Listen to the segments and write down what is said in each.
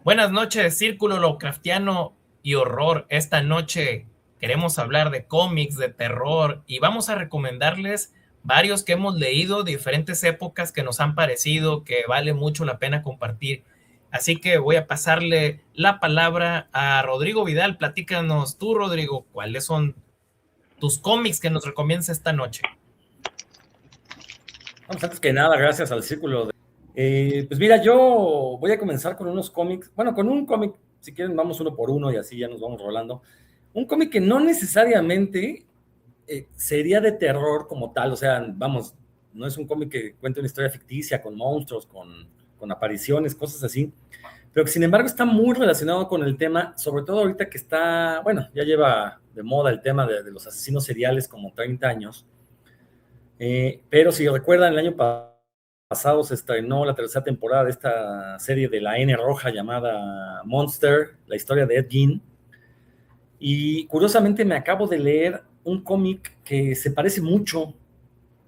Buenas noches, Círculo Lovecraftiano y Horror. Esta noche queremos hablar de cómics, de terror y vamos a recomendarles varios que hemos leído, diferentes épocas que nos han parecido que vale mucho la pena compartir. Así que voy a pasarle la palabra a Rodrigo Vidal. Platícanos tú, Rodrigo, cuáles son tus cómics que nos recomiendas esta noche. Vamos, antes que nada, gracias al círculo. Pues mira, yo voy a comenzar con unos cómics, bueno, con un cómic, si quieren vamos uno por uno y así ya nos vamos rolando. Un cómic que no necesariamente sería de terror como tal, o sea, vamos, no es un cómic que cuente una historia ficticia con monstruos, con apariciones, cosas así, pero que sin embargo está muy relacionado con el tema, sobre todo ahorita que está, bueno, ya lleva de moda el tema de los asesinos seriales como 30 años. Pero si recuerdan, el año pasado se estrenó la tercera temporada de esta serie de la N roja llamada Monster, la historia de Ed Gein. Y curiosamente me acabo de leer un cómic que se parece mucho,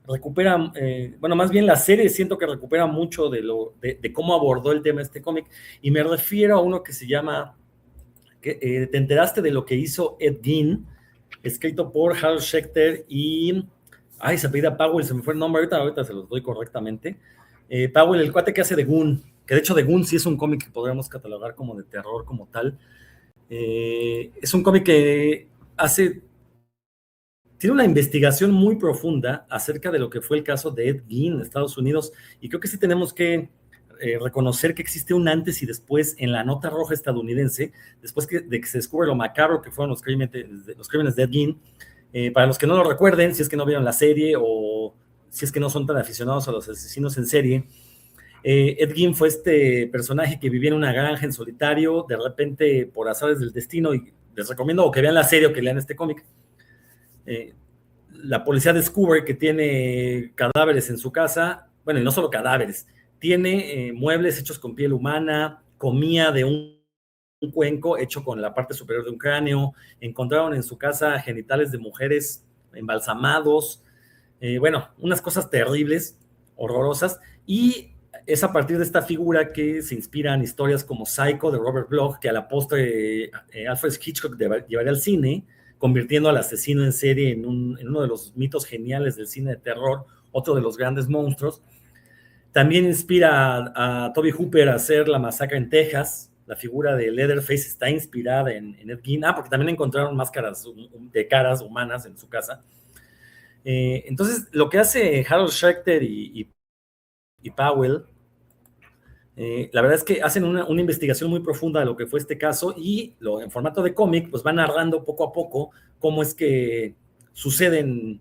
recupera, bueno, más bien la serie siento que recupera mucho de cómo abordó el tema de este cómic, y me refiero a uno que se llama, ¿te enteraste de lo que hizo Ed Gein? Escrito por Harold Schechter y se apellida Powell, se me fue el nombre, ahorita se los doy correctamente. Powell, el cuate que hace de Goon, que de hecho de Goon sí es un cómic que podríamos catalogar como de terror como tal. Es un cómic que tiene una investigación muy profunda acerca de lo que fue el caso de Ed Gein en Estados Unidos, y creo que sí tenemos que reconocer que existe un antes y después en la nota roja estadounidense, después de que se descubre lo macabro que fueron los crímenes de Ed Gein. Para los que no lo recuerden, si es que no vieron la serie o si es que no son tan aficionados a los asesinos en serie, Ed Gein fue este personaje que vivía en una granja en solitario, de repente por azares del destino, y les recomiendo o que vean la serie o que lean este cómic. La policía descubre que tiene cadáveres en su casa, bueno, y no solo cadáveres, tiene muebles hechos con piel humana, comía de un cuenco hecho con la parte superior de un cráneo, encontraron en su casa genitales de mujeres embalsamados, bueno, unas cosas terribles, horrorosas, y es a partir de esta figura que se inspiran historias como Psycho de Robert Bloch, que a la postre Alfred Hitchcock llevaría al cine, convirtiendo al asesino en serie en uno de los mitos geniales del cine de terror, otro de los grandes monstruos. También inspira a Toby Hooper a hacer La Masacre en Texas. La figura de Leatherface está inspirada en Ed Gein, porque también encontraron máscaras de caras humanas en su casa. Entonces, lo que hace Harold Schechter y Powell, la verdad es que hacen una investigación muy profunda de lo que fue este caso, y en formato de cómic, pues van narrando poco a poco cómo es que suceden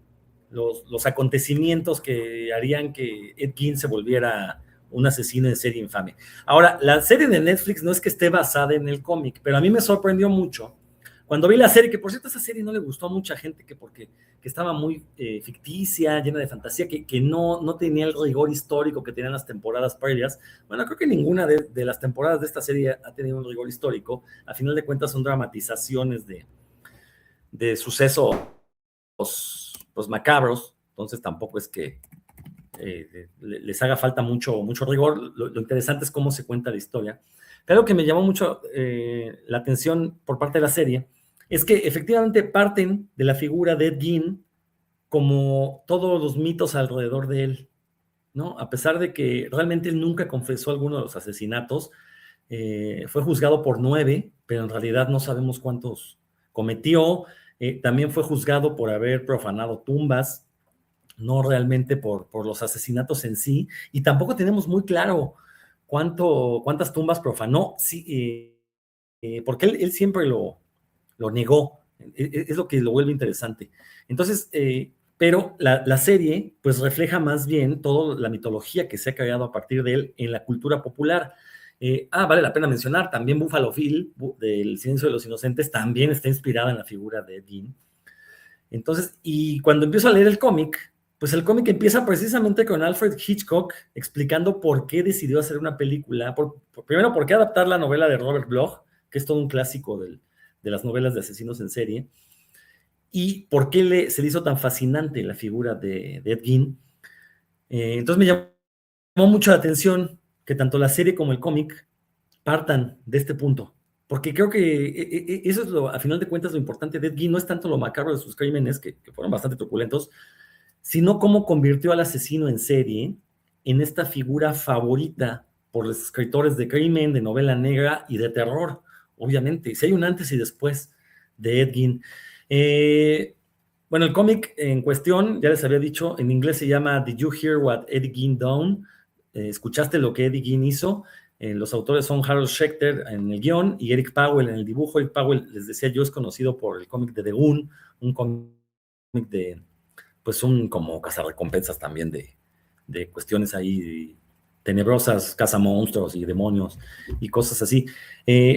los acontecimientos que harían que Ed Gein se volviera un asesino en serie infame. Ahora, la serie de Netflix no es que esté basada en el cómic, pero a mí me sorprendió mucho cuando vi la serie, que por cierto esa serie no le gustó a mucha gente, porque estaba muy ficticia, llena de fantasía, que no tenía el rigor histórico que tenían las temporadas previas. Bueno, creo que ninguna de las temporadas de esta serie ha tenido un rigor histórico. A final de cuentas son dramatizaciones de sucesos pues, macabros, entonces tampoco es que les haga falta mucho rigor. Lo interesante es cómo se cuenta la historia. Pero algo que me llamó mucho la atención por parte de la serie es que efectivamente parten de la figura de Ed Gein como todos los mitos alrededor de él, ¿no? A pesar de que realmente él nunca confesó alguno de los asesinatos, fue juzgado por 9, pero en realidad no sabemos cuántos cometió. También fue juzgado por haber profanado tumbas, no realmente por los asesinatos en sí, y tampoco tenemos muy claro cuántas tumbas profanó, sí, porque él siempre lo negó. Es lo que lo vuelve interesante. Entonces, pero la serie pues refleja más bien toda la mitología que se ha creado a partir de él en la cultura popular. Vale la pena mencionar, también Buffalo Bill, del Silencio de los Inocentes, también está inspirada en la figura de Ed Gein. Entonces, y cuando empiezo a leer el cómic, pues el cómic empieza precisamente con Alfred Hitchcock explicando por qué decidió hacer una película, primero, por qué adaptar la novela de Robert Bloch, que es todo un clásico de las novelas de asesinos en serie, y por qué se le hizo tan fascinante la figura de Ed Gein. Entonces me llamó mucho la atención que tanto la serie como el cómic partan de este punto. Porque creo que eso es a final de cuentas, lo importante de Ed Gein. No es tanto lo macabro de sus crímenes, que fueron bastante truculentos, sino cómo convirtió al asesino en serie en esta figura favorita por los escritores de crimen, de novela negra y de terror, obviamente. Si hay un antes y después de Ed Gein. Bueno, el cómic en cuestión, ya les había dicho, en inglés se llama Did You Hear What Eddie Gein Done? ¿Escuchaste lo que Eddie Gein hizo? Los autores son Harold Schechter en el guión y Eric Powell en el dibujo. Eric Powell, les decía yo, es conocido por el cómic de The Goon, un cómic de, pues un como cazarrecompensas también de cuestiones ahí tenebrosas, cazamonstruos y demonios y cosas así.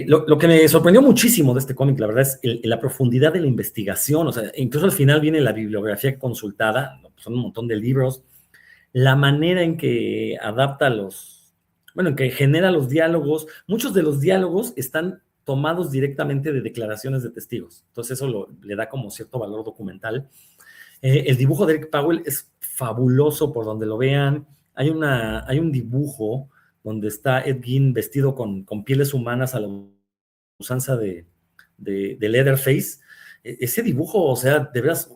Lo que me sorprendió muchísimo de este cómic, la verdad, es la profundidad de la investigación. O sea, incluso al final viene la bibliografía consultada, son un montón de libros, la manera en que adapta en que genera los diálogos. Muchos de los diálogos están tomados directamente de declaraciones de testigos. Entonces eso le da como cierto valor documental. El dibujo de Eric Powell es fabuloso por donde lo vean. Hay un dibujo donde está Ed Gein vestido con pieles humanas a la usanza de Leatherface. Ese dibujo, o sea, de veras,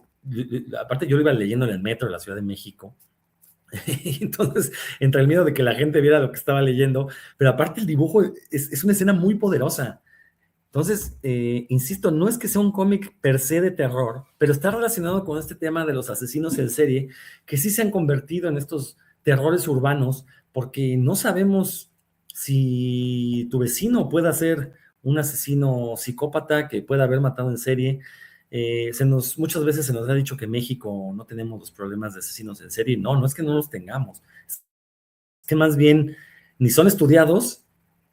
aparte yo lo iba leyendo en el metro de la Ciudad de México. Entonces, entre el miedo de que la gente viera lo que estaba leyendo, pero aparte el dibujo es una escena muy poderosa. Entonces, insisto, no es que sea un cómic per se de terror, pero está relacionado con este tema de los asesinos en serie, que sí se han convertido en estos terrores urbanos, porque no sabemos si tu vecino pueda ser un asesino psicópata que pueda haber matado en serie. Muchas veces se nos ha dicho que en México no tenemos los problemas de asesinos en serie. No es que no los tengamos. Es que más bien ni son estudiados,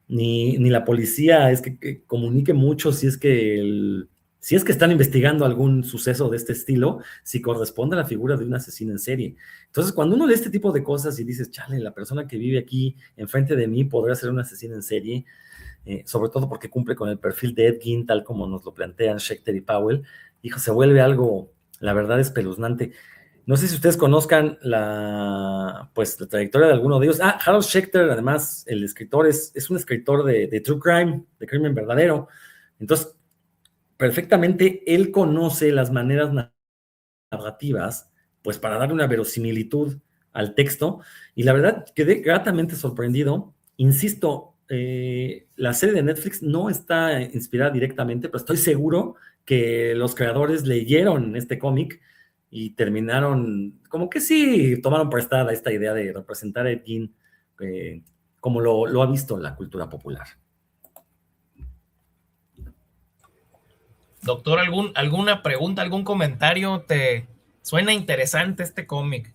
ni la policía es que comunique mucho si es que están investigando algún suceso de este estilo, si corresponde a la figura de un asesino en serie. Entonces, cuando uno lee este tipo de cosas y dices, chale, la persona que vive aquí enfrente de mí podría ser un asesino en serie, sobre todo porque cumple con el perfil de Ed Gein, tal como nos lo plantean Schechter y Powell, hijo, se vuelve algo, la verdad, espeluznante. No sé si ustedes conozcan la trayectoria de alguno de ellos. Harold Schechter, además, el escritor, es un escritor de true crime, de crimen verdadero. Entonces, perfectamente él conoce las maneras narrativas, pues para dar una verosimilitud al texto. Y la verdad, quedé gratamente sorprendido. Insisto, la serie de Netflix no está inspirada directamente, pero estoy seguro que los creadores leyeron este cómic y terminaron, como que sí, tomaron prestada esta idea de representar a Ed Gein como lo ha visto la cultura popular. Doctor, ¿alguna pregunta, algún comentario? ¿Te suena interesante este cómic?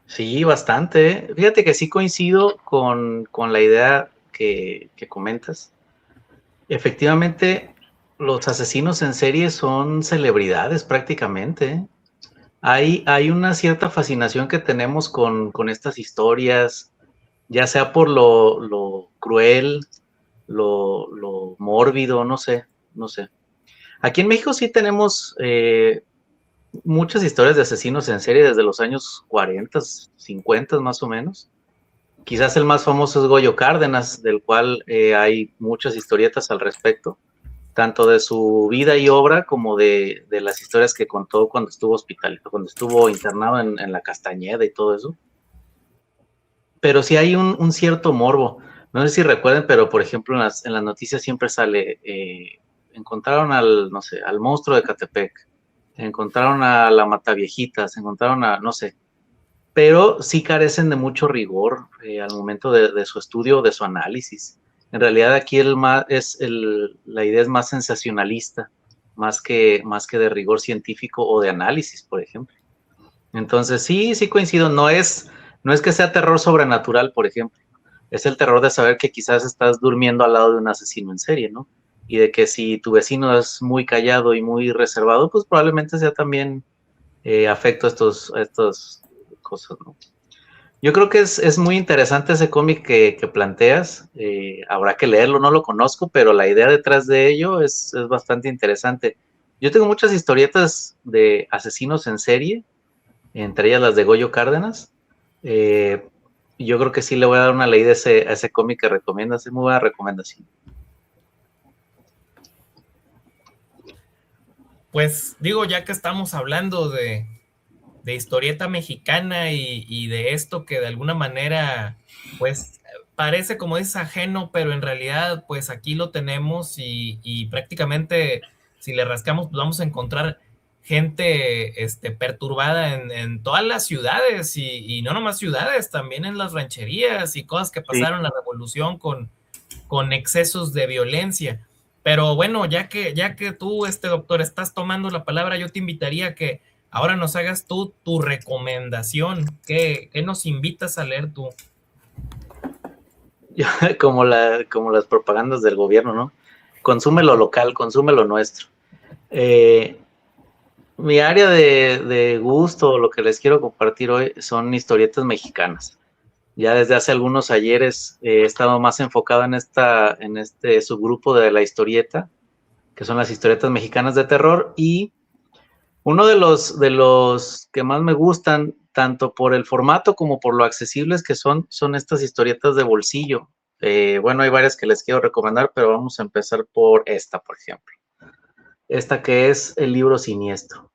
Sí, bastante. Fíjate que sí coincido con la idea que comentas. Efectivamente, los asesinos en serie son celebridades prácticamente. Hay una cierta fascinación que tenemos con estas historias, ya sea por lo cruel, lo mórbido, no sé. Aquí en México sí tenemos muchas historias de asesinos en serie desde los años 40, 50 más o menos. Quizás el más famoso es Goyo Cárdenas, del cual hay muchas historietas al respecto, tanto de su vida y obra como de las historias que contó cuando estuvo cuando estuvo internado en la Castañeda y todo eso. Pero sí hay un cierto morbo. No sé si recuerden, pero por ejemplo en las noticias siempre sale, encontraron al monstruo de Catepec, encontraron a la Mataviejitas, encontraron no sé, pero sí carecen de mucho rigor al momento de su estudio, de su análisis. En realidad aquí la idea es más sensacionalista, más que de rigor científico o de análisis, por ejemplo. Entonces sí coincido, no es que sea terror sobrenatural, por ejemplo, es el terror de saber que quizás estás durmiendo al lado de un asesino en serie, ¿no? Y de que si tu vecino es muy callado y muy reservado, pues probablemente sea también afecto a estas cosas, ¿no? Yo creo que es muy interesante ese cómic que planteas. Habrá que leerlo, no lo conozco, pero la idea detrás de ello es bastante interesante. Yo tengo muchas historietas de asesinos en serie, entre ellas las de Goyo Cárdenas. yo creo que sí le voy a dar una leída a ese cómic que recomiendas, es muy buena recomendación. Pues digo, ya que estamos hablando de historieta mexicana y de esto que de alguna manera, pues parece como es ajeno, pero en realidad, pues aquí lo tenemos y prácticamente si le rascamos, pues vamos a encontrar gente perturbada en todas las ciudades y no nomás ciudades, también en las rancherías y cosas que Sí. pasaron en la revolución con excesos de violencia. Pero bueno, ya que tú, doctor, estás tomando la palabra, yo te invitaría a que ahora nos hagas tú tu recomendación. ¿Qué nos invitas a leer tú? Como las propagandas del gobierno, ¿no? Consume lo local, consume lo nuestro. Mi área de gusto, lo que les quiero compartir hoy, son historietas mexicanas. Ya desde hace algunos ayeres he estado más enfocado en este subgrupo de la historieta, que son las historietas mexicanas de terror, y uno de los que más me gustan, tanto por el formato como por lo accesibles que son estas historietas de bolsillo. Bueno, hay varias que les quiero recomendar, pero vamos a empezar por esta, por ejemplo. Esta que es El libro siniestro.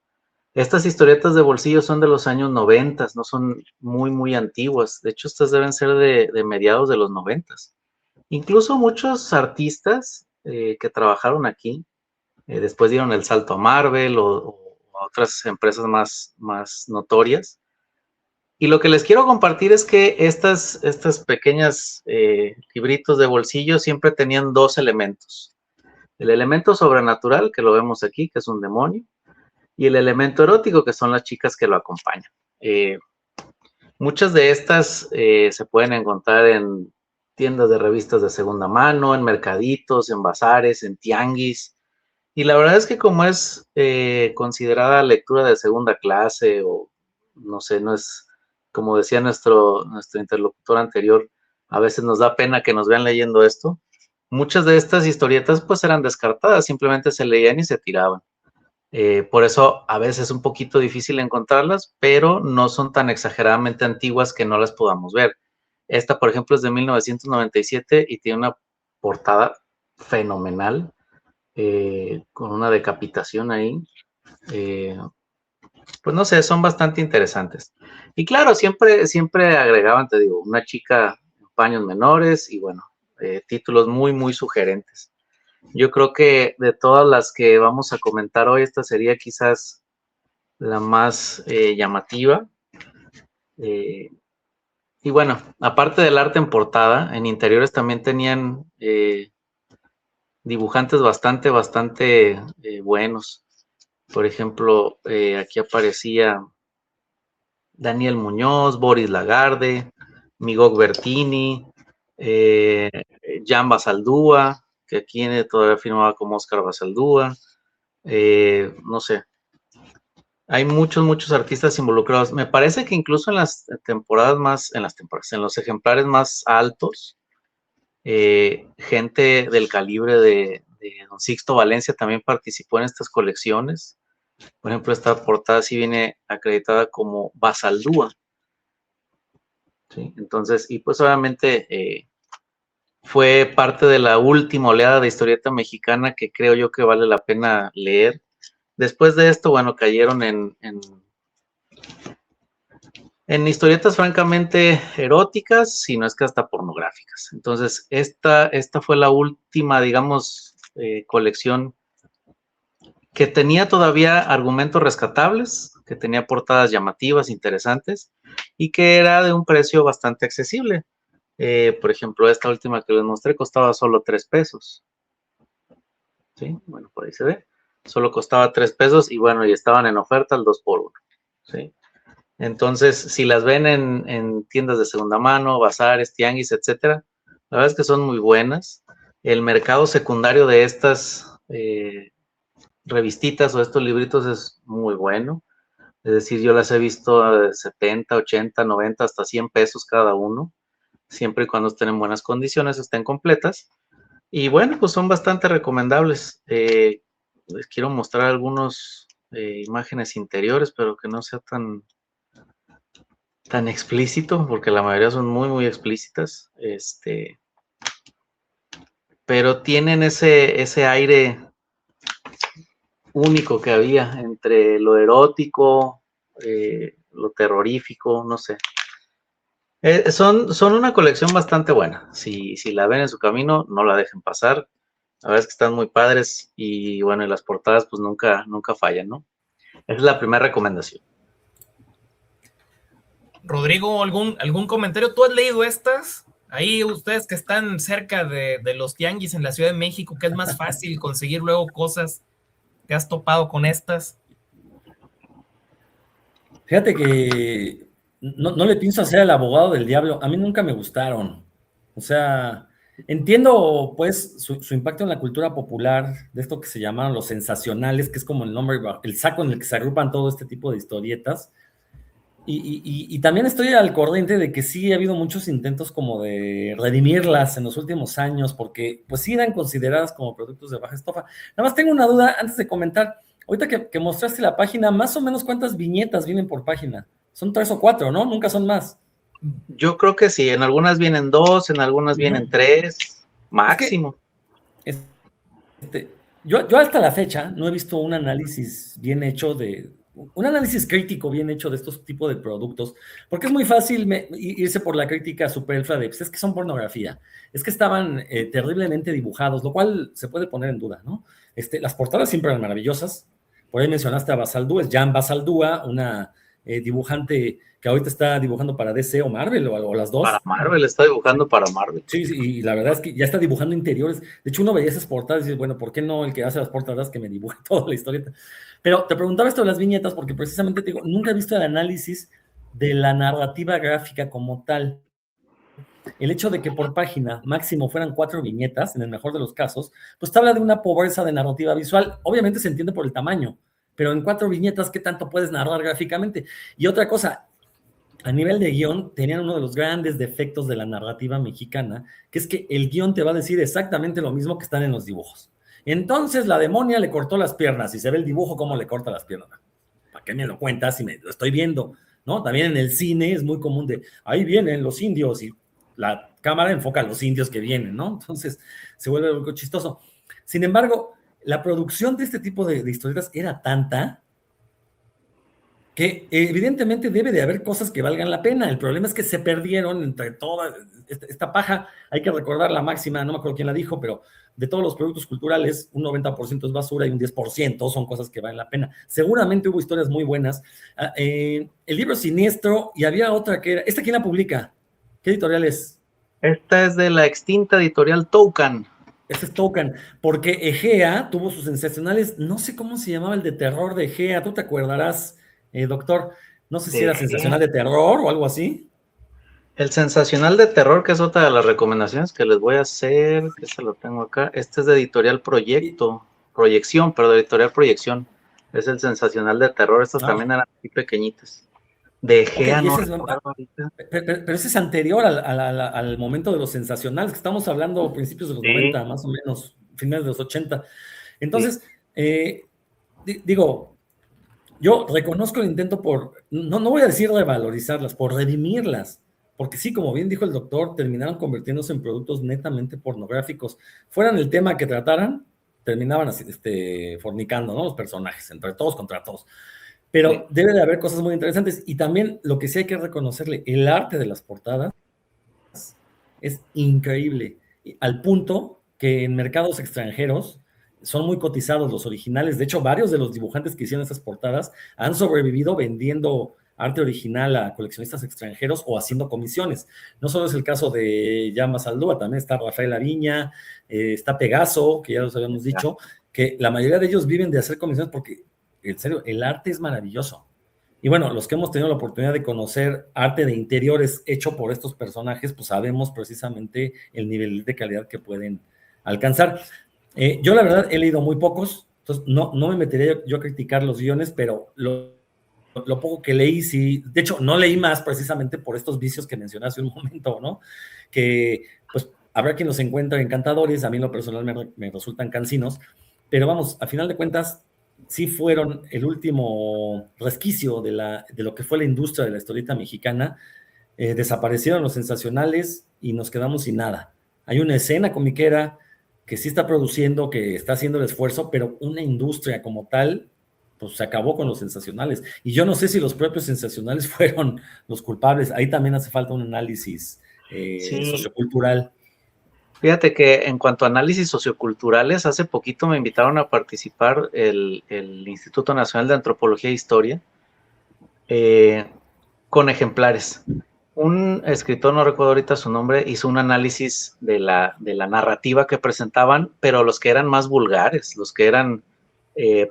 Estas historietas de bolsillo son de los años 90, no son muy, muy antiguas. De hecho, estas deben ser de mediados de los 90. Incluso muchos artistas que trabajaron aquí, después dieron el salto a Marvel o a otras empresas más notorias. Y lo que les quiero compartir es que estas pequeñas libritos de bolsillo siempre tenían dos elementos. El elemento sobrenatural, que lo vemos aquí, que es un demonio, y el elemento erótico, que son las chicas que lo acompañan. Muchas de estas se pueden encontrar en tiendas de revistas de segunda mano, en mercaditos, en bazares, en tianguis. Y la verdad es que como es considerada lectura de segunda clase o no sé, no es, como decía nuestro interlocutor anterior, a veces nos da pena que nos vean leyendo esto. Muchas de estas historietas pues eran descartadas, simplemente se leían y se tiraban. Por eso a veces es un poquito difícil encontrarlas, pero no son tan exageradamente antiguas que no las podamos ver. Esta, por ejemplo, es de 1997 y tiene una portada fenomenal, con una decapitación ahí. Eh, pues no sé, son bastante interesantes. Y claro, siempre agregaban, te digo, una chica en paños menores y bueno, títulos muy, muy sugerentes. Yo creo que de todas las que vamos a comentar hoy, esta sería quizás la más llamativa. Eh, y bueno, aparte del arte en portada, en interiores también tenían dibujantes bastante buenos. Por ejemplo, aquí aparecía Daniel Muñoz, Boris Lagarde, Migok Bertini, eh, Jan Basaldúa, que aquí todavía firmaba como Oscar Basaldúa. No sé, hay muchos artistas involucrados. Me parece que incluso en las temporadas en los ejemplares más altos, gente del calibre de Don Sixto Valencia también participó en estas colecciones. Por ejemplo, esta portada sí viene acreditada como Basaldúa. ¿Sí? Entonces, y pues obviamente fue parte de la última oleada de historieta mexicana que creo yo que vale la pena leer. Después de esto, bueno, cayeron en historietas francamente eróticas, si no es que hasta pornográficas. Entonces, esta fue la última, digamos, colección que tenía todavía argumentos rescatables, que tenía portadas llamativas, interesantes, y que era de un precio bastante accesible. Por ejemplo, esta última que les mostré costaba solo 3 pesos. ¿Sí? Bueno, por ahí se ve. Solo costaba 3 pesos y bueno, y estaban en oferta al 2 por 1. ¿Sí? Entonces, si las ven en tiendas de segunda mano, bazares, tianguis, etcétera, la verdad es que son muy buenas. El mercado secundario de estas revistitas o estos libritos es muy bueno. Es decir, yo las he visto de 70, 80, 90, hasta 100 pesos cada uno, siempre y cuando estén en buenas condiciones, estén completas. Y bueno, pues son bastante recomendables. Les quiero mostrar algunas imágenes interiores, pero que no sea tan explícito, porque la mayoría son muy, muy explícitas, pero tienen ese aire único que había entre lo erótico, lo terrorífico, no sé. Son una colección bastante buena. Si la ven en su camino, no la dejen pasar. La verdad es que están muy padres y bueno, y las portadas pues nunca fallan, ¿no? Esa es la primera recomendación. Rodrigo, ¿algún comentario? ¿Tú has leído estas? Ahí ustedes que están cerca de los tianguis en la Ciudad de México, que es más fácil conseguir luego cosas, ¿te has topado con estas? Fíjate que no le pienso hacer el abogado del diablo. A mí nunca me gustaron. O sea, entiendo pues su impacto en la cultura popular, de esto que se llamaron los sensacionales, que es como el nombre, el saco en el que se agrupan todo este tipo de historietas. Y también estoy al corriente de que sí ha habido muchos intentos como de redimirlas en los últimos años, porque pues sí eran consideradas como productos de baja estofa. Nada más tengo una duda antes de comentar. Ahorita que mostraste la página, más o menos ¿cuántas viñetas vienen por página? Son 3 o 4, ¿no? Nunca son más. Yo creo que sí, en algunas vienen 2, en algunas vienen 3, Es que máximo. este, yo hasta la fecha no he visto un análisis bien hecho un análisis crítico bien hecho de estos tipos de productos, porque es muy fácil irse por la crítica superflua de, pues es que son pornografía, es que estaban terriblemente dibujados, lo cual se puede poner en duda, ¿no? Las portadas siempre eran maravillosas. Por ahí mencionaste a Basaldúa, es Jan Basaldúa, una dibujante que ahorita está dibujando para DC o Marvel o las Para dos. Marvel, está dibujando para Marvel. Sí, sí, y la verdad es que ya está dibujando interiores. De hecho, uno veía esas portadas y dice, bueno, ¿por qué no el que hace las portadas que me dibuje toda la historieta? Pero te preguntaba esto de las viñetas porque precisamente te digo, nunca he visto el análisis de la narrativa gráfica como tal. El hecho de que por página máximo fueran 4 viñetas, en el mejor de los casos, pues te habla de una pobreza de narrativa visual. Obviamente se entiende por el tamaño, pero en 4 viñetas, ¿qué tanto puedes narrar gráficamente? Y otra cosa, a nivel de guión, tenían uno de los grandes defectos de la narrativa mexicana, que es que el guión te va a decir exactamente lo mismo que están en los dibujos. Entonces la demonia le cortó las piernas y se ve el dibujo cómo le corta las piernas. ¿Para qué me lo cuentas si me lo estoy viendo? ¿No? También en el cine es muy común de, ahí vienen los indios y la cámara enfoca a los indios que vienen, ¿no? Entonces se vuelve algo chistoso. Sin embargo, la producción de este tipo de historietas era tanta que evidentemente debe de haber cosas que valgan la pena. El problema es que se perdieron entre toda esta paja. Hay que recordar la máxima, no me acuerdo quién la dijo, pero de todos los productos culturales, un 90% es basura y un 10% son cosas que valen la pena. Seguramente hubo historias muy buenas. El libro Siniestro, y había otra que era, ¿esta quién la publica? ¿Qué editorial es? Esta es de la extinta editorial Toucan. Este es Token, porque Egea tuvo sus sensacionales, no sé cómo se llamaba el de terror de Egea, tú te acordarás, doctor, no sé si era sensacional de terror o algo así. El sensacional de terror, que es otra de las recomendaciones que les voy a hacer, que se lo tengo acá. Este es de editorial Proyección, perdón, editorial Proyección. Es el sensacional de terror, estos también eran así pequeñitos. De Egea, okay, no recuerdo ahorita. Pero ese es anterior al momento de los sensacionales, que estamos hablando principios de los 90, más o menos, finales de los 80. Entonces, digo, yo reconozco el intento no voy a decir revalorizarlas, por redimirlas, porque sí, como bien dijo el doctor, terminaron convirtiéndose en productos netamente pornográficos. Fueran el tema que trataran, terminaban así, fornicando, ¿no? Los personajes, entre todos contra todos. Pero debe de haber cosas muy interesantes. Y también lo que sí hay que reconocerle, el arte de las portadas es increíble, al punto que en mercados extranjeros son muy cotizados los originales. De hecho, varios de los dibujantes que hicieron estas portadas han sobrevivido vendiendo arte original a coleccionistas extranjeros o haciendo comisiones. No solo es el caso de Jan Saldúa, también está Rafael Aviña, está Pegaso, que ya los habíamos dicho, que la mayoría de ellos viven de hacer comisiones porque, en serio, el arte es maravilloso. Y bueno, los que hemos tenido la oportunidad de conocer arte de interiores hecho por estos personajes, pues sabemos precisamente el nivel de calidad que pueden alcanzar. Yo la verdad he leído muy pocos, entonces no me metería yo a criticar los guiones, pero lo poco que leí, sí, de hecho no leí más precisamente por estos vicios que mencioné hace un momento, ¿no? Que pues habrá quien los encuentre encantadores, a mí en lo personal me resultan cansinos, pero vamos, a final de cuentas, sí fueron el último resquicio de lo que fue la industria de la historieta mexicana. Desaparecieron los sensacionales y nos quedamos sin nada. Hay una escena comiquera que sí está produciendo, que está haciendo el esfuerzo, pero una industria como tal, pues se acabó con los sensacionales. Y yo no sé si los propios sensacionales fueron los culpables. Ahí también hace falta un análisis Sí, sociocultural. fíjate que en cuanto a análisis socioculturales, hace poquito me invitaron a participar el Instituto Nacional de Antropología e Historia eh, con ejemplares. Un escritor, no recuerdo ahorita su nombre, hizo un análisis de la narrativa que presentaban, pero los que eran más vulgares, los que eran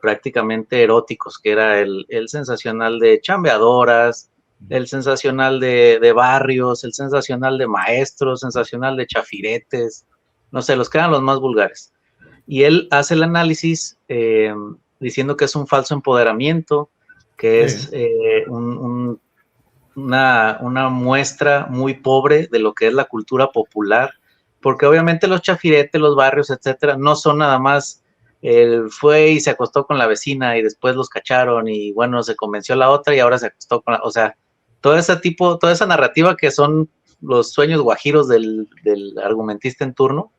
prácticamente eróticos, que era el sensacional de chambeadoras, el sensacional de barrios, el sensacional de maestros, sensacional de chafiretes, no sé, los que eran los más vulgares. Y él hace el análisis diciendo que es un falso empoderamiento, que Sí. es una muestra muy pobre de lo que es la cultura popular, porque obviamente los chafiretes, los barrios, etcétera, no son nada más fue y se acostó con la vecina y después los cacharon y bueno, se convenció a la otra y ahora se acostó con la, o sea, todo ese tipo, toda esa narrativa que son los sueños guajiros del argumentista en turno.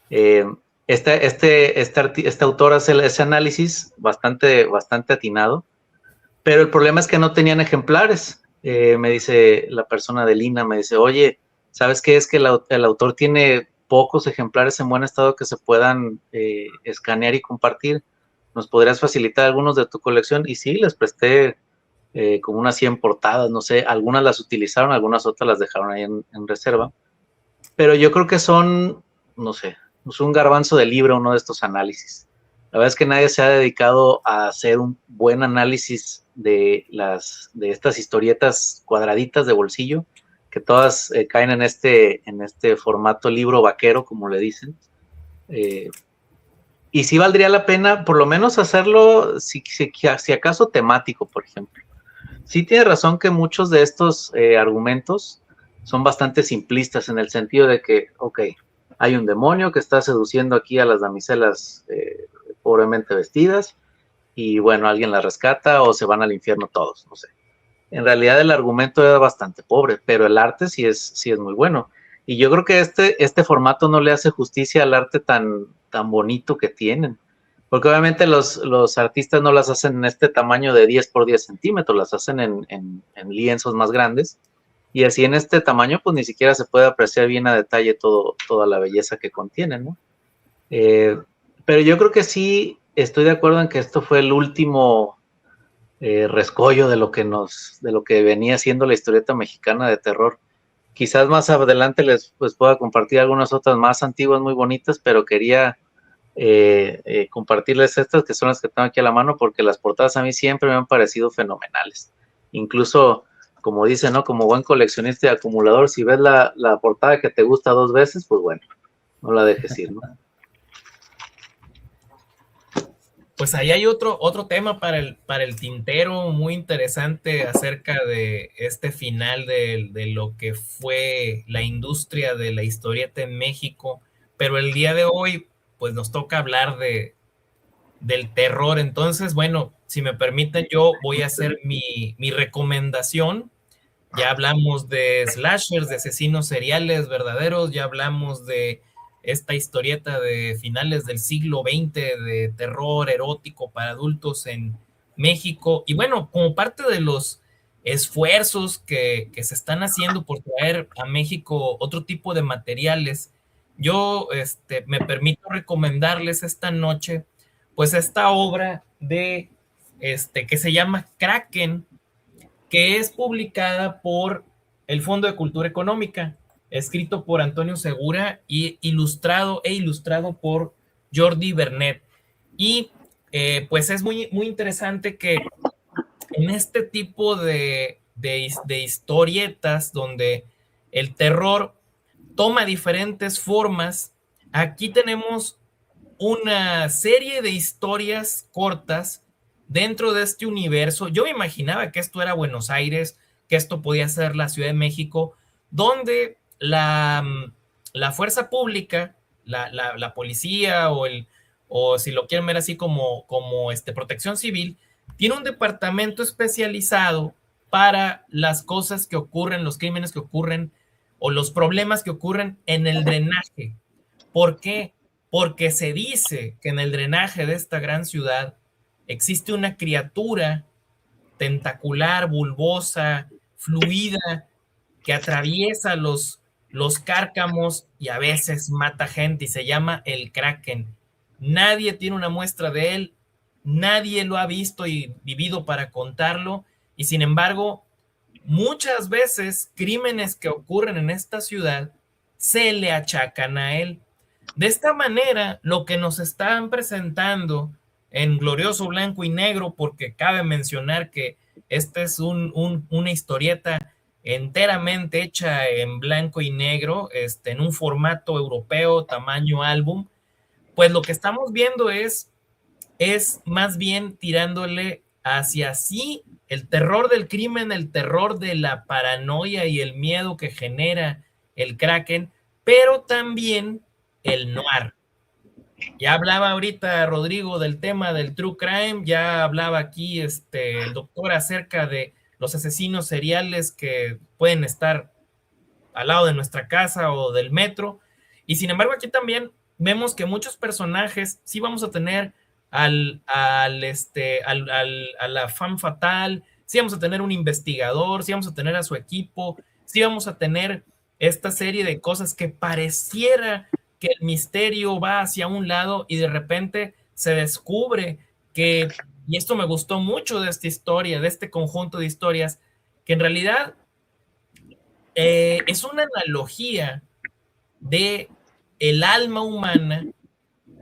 Eh, este autor hace ese análisis bastante atinado, pero el problema es que no tenían ejemplares. Me dice la persona de Lina, me dice, oye, ¿sabes qué? Es que el autor tiene pocos ejemplares en buen estado que se puedan escanear y compartir. ¿Nos podrías facilitar algunos de tu colección? Y sí, les presté como unas 100 portadas, no sé, algunas las utilizaron, algunas otras las dejaron ahí en reserva. Pero yo creo que son, no sé, es un garbanzo de libro uno de estos análisis. La verdad es que nadie se ha dedicado a hacer un buen análisis de estas historietas cuadraditas de bolsillo, que todas caen en este formato libro vaquero, como le dicen. Eh, y sí valdría la pena, por lo menos, hacerlo, si acaso temático, por ejemplo. Sí tiene razón que muchos de estos argumentos son bastante simplistas en el sentido de que, ok, hay un demonio que está seduciendo aquí a las damiselas pobremente vestidas y bueno, alguien las rescata o se van al infierno todos, no sé. En realidad el argumento era bastante pobre, pero el arte sí es muy bueno. Y yo creo que este formato no le hace justicia al arte tan bonito que tienen. Porque obviamente los artistas no las hacen en este tamaño de 10 por 10 centímetros, las hacen en lienzos más grandes. Y así en este tamaño, pues ni siquiera se puede apreciar bien a detalle toda la belleza que contienen, ¿no? Eh, pero yo creo que sí estoy de acuerdo en que esto fue el último rescollo de lo que venía siendo la historieta mexicana de terror. Quizás más adelante les pues, pueda compartir algunas otras más antiguas, muy bonitas, pero quería compartirles estas que son las que tengo aquí a la mano porque las portadas a mí siempre me han parecido fenomenales. Incluso, como dicen, ¿no? Como buen coleccionista y acumulador, si ves la portada que te gusta dos veces, pues bueno, no la dejes ir, ¿no? Pues ahí hay otro tema para el tintero muy interesante acerca de este final de lo que fue la industria de la historieta en México, pero el día de hoy pues nos toca hablar del terror. Entonces, bueno, si me permiten, yo voy a hacer mi recomendación. Ya hablamos de slashers, de asesinos seriales verdaderos, ya hablamos de esta historieta de finales del siglo XX de terror erótico para adultos en México. Y bueno, como parte de los esfuerzos que se están haciendo por traer a México otro tipo de materiales, yo me permito recomendarles esta noche, pues esta obra de que se llama Kraken, que es publicada por el Fondo de Cultura Económica, escrito por Antonio Segura y ilustrado por Jordi Bernet. Y pues es muy interesante que en este tipo de historietas donde el terror toma diferentes formas, aquí tenemos una serie de historias cortas dentro de este universo. Yo me imaginaba que esto era Buenos Aires, que esto podía ser la Ciudad de México, donde la fuerza pública, la policía o si lo quieren ver así como protección civil, tiene un departamento especializado para las cosas que ocurren, los crímenes que ocurren o los problemas que ocurren en el drenaje. ¿Por qué? Porque se dice que en el drenaje de esta gran ciudad existe una criatura tentacular, bulbosa, fluida, que atraviesa los cárcamos y a veces mata gente y se llama el Kraken. Nadie tiene una muestra de él, nadie lo ha visto y vivido para contarlo, y sin embargo, muchas veces crímenes que ocurren en esta ciudad se le achacan a él. De esta manera, lo que nos están presentando en glorioso blanco y negro, porque cabe mencionar que esta es una historieta enteramente hecha en blanco y negro, en un formato europeo, tamaño álbum, pues lo que estamos viendo es más bien tirándole hacia sí el terror del crimen, el terror de la paranoia y el miedo que genera el Kraken, pero también el noir. Ya hablaba ahorita Rodrigo del tema del true crime, ya hablaba aquí el doctor acerca de los asesinos seriales que pueden estar al lado de nuestra casa o del metro, y sin embargo aquí también vemos que muchos personajes sí vamos a tener a la femme fatal, sí vamos a tener un investigador, sí vamos a tener a su equipo, sí vamos a tener esta serie de cosas que pareciera que el misterio va hacia un lado y de repente se descubre que, y esto me gustó mucho de esta historia, de este conjunto de historias, que en realidad es una analogía de el alma humana,